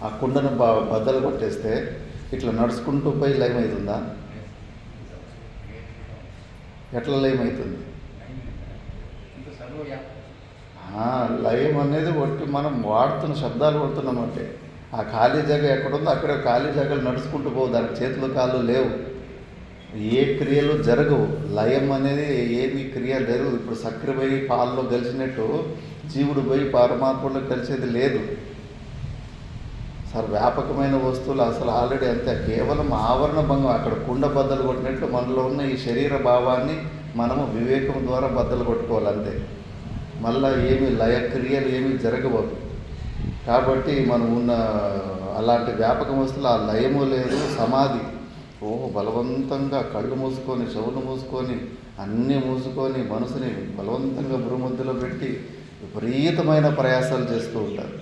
ఆ కుండను బద్దలు కొట్టేస్తే ఇట్లా నడుచుకుంటూ పోయి లయం అవుతుందా? ఎట్లా లయం అవుతుంది? లయం అనేది ఒట్టి మనం వాడుతున్న శబ్దాలు కొడుతున్నామంటే ఆ ఖాళీ జాగ ఎక్కడుందో అక్కడ ఖాళీ జాగాలు నడుచుకుంటూ పోవు. దానికి చేతులు కాళ్ళు లేవు, ఏ క్రియలు జరగవు. లయం అనేది ఏమి క్రియ జరగదు. ఇప్పుడు చక్కెర పోయి పాలలో కలిసినట్టు జీవుడు పోయి పరమాత్మలో కలిసేది లేదు. వ్యాపకమైన వస్తువులు అసలు ఆల్రెడీ అంతే, కేవలం ఆవరణ భంగం. అక్కడ కుండ బద్దలు కొట్టినట్టు మనలో ఉన్న ఈ శరీర భావాన్ని మనము వివేకం ద్వారా బద్దలు కొట్టుకోవాలి అంతే. మళ్ళీ ఏమి లయ క్రియలు ఏమి జరగవు. కాబట్టి మనం ఉన్న అలాంటి వ్యాపక వస్తువులు ఆ లయము లేదు, సమాధి. బలవంతంగా కళ్ళు మూసుకొని, చెవులు మూసుకొని, అన్నీ మూసుకొని మనసుని బలవంతంగా భూమధ్యలో పెట్టి విపరీతమైన ప్రయాసాలు చేస్తూ ఉంటారు.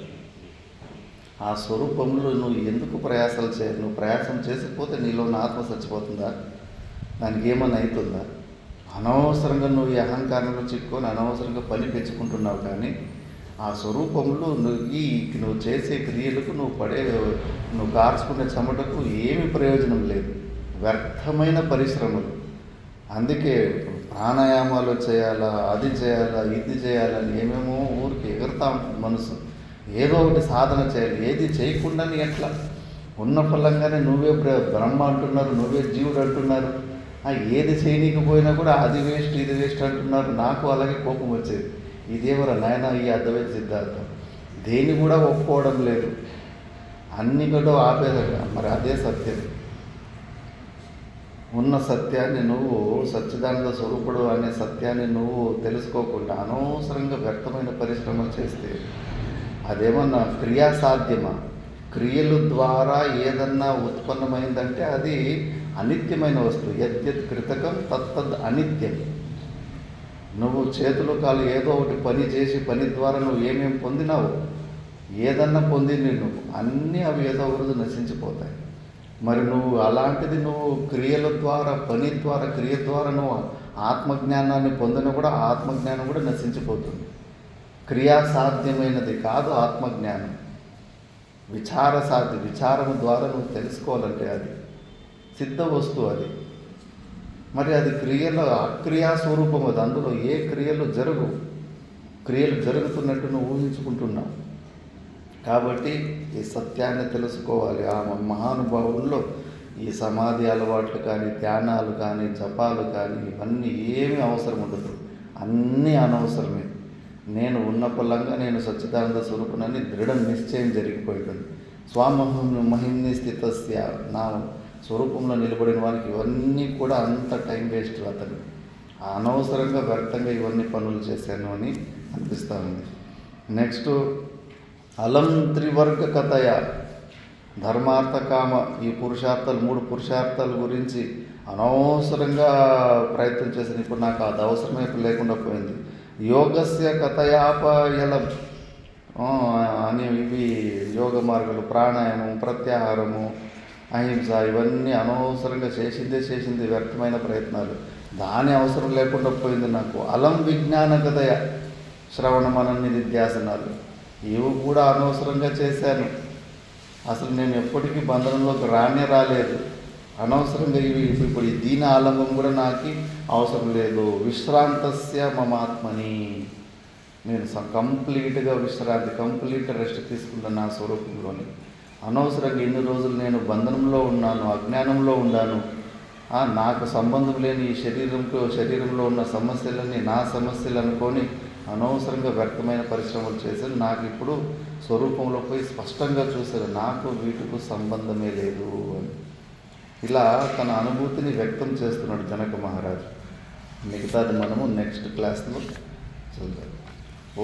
ఆ స్వరూపంలో నువ్వు ఎందుకు ప్రయాసాలు చేయాలి? నువ్వు ప్రయాసం చేసిపోతే నీలో ఉన్న ఆత్మ చచ్చిపోతుందా? దానికి ఏమన్నా అవుతుందా? అనవసరంగా నువ్వు ఈ అహంకారంలో చిక్కుకొని అనవసరంగా పని పెంచుకుంటున్నావు. కానీ ఆ స్వరూపంలో నువ్వు చేసే క్రియలకు నువ్వు కార్చుకునే చెమటకు ఏమి ప్రయోజనం లేదు, వ్యర్థమైన పరిశ్రమలు. అందుకే ప్రాణాయామాలు చేయాలా, అది చేయాలా, ఇది చేయాలని ఏమేమో ఊరికి ఎగురుతా ఉంటుంది మనసు. ఏదో ఒకటి సాధన చేయాలి. ఏది చేయకుండానే ఎట్లా? ఉన్న ఫలంగానే నువ్వే బ్రహ్మ అంటున్నారు, నువ్వే జీవుడు అంటున్నారు. ఏది చేయనీకపోయినా కూడా అది వేస్ట్, ఇది వేస్ట్ అంటున్నారు. నాకు అలాగే కోపం వచ్చేది. ఇదేమరా నాయన ఈ అద్వైత సిద్ధాంతం, దేన్ని కూడా ఒప్పుకోవడం లేదు, అన్ని కూడా ఆపేదట. మరి అదే సత్యం. ఉన్న సత్యాన్ని నువ్వు సచ్చిదానంద స్వరూపుడు అనే సత్యాన్ని నువ్వు తెలుసుకోకుండా అనవసరంగా వ్యర్థమైన పరిశ్రమలు చేస్తే అదేమన్నా క్రియాసాధ్యమా? క్రియల ద్వారా ఏదన్నా ఉత్పన్నమైందంటే అది అనిత్యమైన వస్తువు. యద్యత్ కృతకం తత్తద్ అనిత్యం. నువ్వు చేతులు కాలు ఏదో ఒకటి పని చేసి పని ద్వారా నువ్వు ఏమేమి పొందినావు, ఏదన్నా పొందింది నువ్వు, అన్నీ అవి ఏదో ఒకరోజు నశించిపోతాయి. మరి నువ్వు అలాంటిది నువ్వు క్రియల ద్వారా, పని ద్వారా, క్రియ ద్వారా నువ్వు ఆత్మజ్ఞానాన్ని పొందిన కూడా ఆత్మజ్ఞానం కూడా నశించిపోతుంది. క్రియాసాధ్యమైనది కాదు ఆత్మజ్ఞానం, విచారసాధ్యం. విచారము ద్వారా నువ్వు తెలుసుకోవాలంటే అది సిద్ధ వస్తువు. అది మరి అది క్రియల అక్రియా స్వరూపం. అది అందులో ఏ క్రియలు క్రియలు జరుగుతున్నట్టు నువ్వు ఊహించుకుంటున్నావు. కాబట్టి ఈ సత్యాన్ని తెలుసుకోవాలి. ఆ మహానుభావుల్లో ఈ సమాధి అలవాట్లు కానీ, ధ్యానాలు కానీ, జపాలు కానీ ఇవన్నీ ఏమీ అవసరం ఉండదు. అన్నీ అనవసరమే. నేను ఉన్న పొలంగా నేను సచ్చిదానంద స్వరూపునని దృఢ నిశ్చయం జరిగిపోయింది. స్వామహిమ్ని స్థితస్య, నా స్వరూపంలో నిలబడిన వారికి ఇవన్నీ కూడా అంత టైం వేస్ట్. అతను అనవసరంగా వ్యర్థంగా ఇవన్నీ పనులు చేశాను అని అనిపిస్తూ ఉంది. నెక్స్ట్ అలం త్రివర్గ కథయ, ధర్మార్థ కామ, ఈ పురుషార్థాలు 3 పురుషార్థాల గురించి అనవసరంగా ప్రయత్నం చేశాను. ఇప్పుడు నాకు అది అవసరమే లేకుండా పోయింది. యోగస్య కథయాపయలం అని ఇవి యోగ మార్గాలు, ప్రాణాయామం, ప్రత్యాహారము, అహింస, ఇవన్నీ అనవసరంగా చేసింది వ్యర్థమైన ప్రయత్నాలు. దాని అవసరం లేకుండా పోయింది నాకు. అలం విజ్ఞాన కథయ, శ్రవణ మనన నిధ్యాసనాలు, ఇవి కూడా అనవసరంగా చేశాను. అసలు నేను ఎప్పటికీ బంధనంలోకి రాలేదు. అనవసరంగా ఇవి ఇప్పుడు దీని ఆలంబం కూడా నాకు అవసరం లేదు. విశ్రాంతస్య మమాత్మని, నేను కంప్లీట్గా విశ్రాంతి, కంప్లీట్ రెస్ట్ తీసుకుంటాను నా స్వరూపంలోని. అనవసరంగా ఇన్ని రోజులు నేను బంధనంలో ఉన్నాను, అజ్ఞానంలో ఉన్నాను. నాకు సంబంధం లేని ఈ శరీరంలో ఉన్న సమస్యలన్నీ నా సమస్యలు అనుకొని అనవసరంగా వ్యర్థమైన పరిశ్రమలు చేశాను. నాకు ఇప్పుడు స్వరూపంలో పోయి స్పష్టంగా చూశాను, నాకు వీటికి సంబంధమే లేదు అని. ఇలా తన అనుభూతిని వ్యక్తం చేస్తున్నాడు జనక మహారాజు. మిగతాది మనము నెక్స్ట్ క్లాస్లో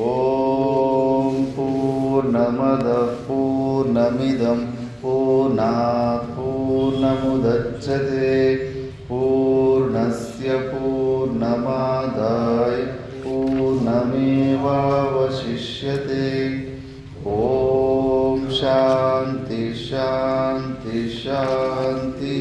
ఓం పూర్ణమదః పూర్ణమిదం పూర్ణాత్ పూర్ణముదచ్యతే పూర్ణస్య పూర్ణమాదాయ పూర్ణమేవావశిష్యతే. ఓం శాంతి శాంతి శాంతి.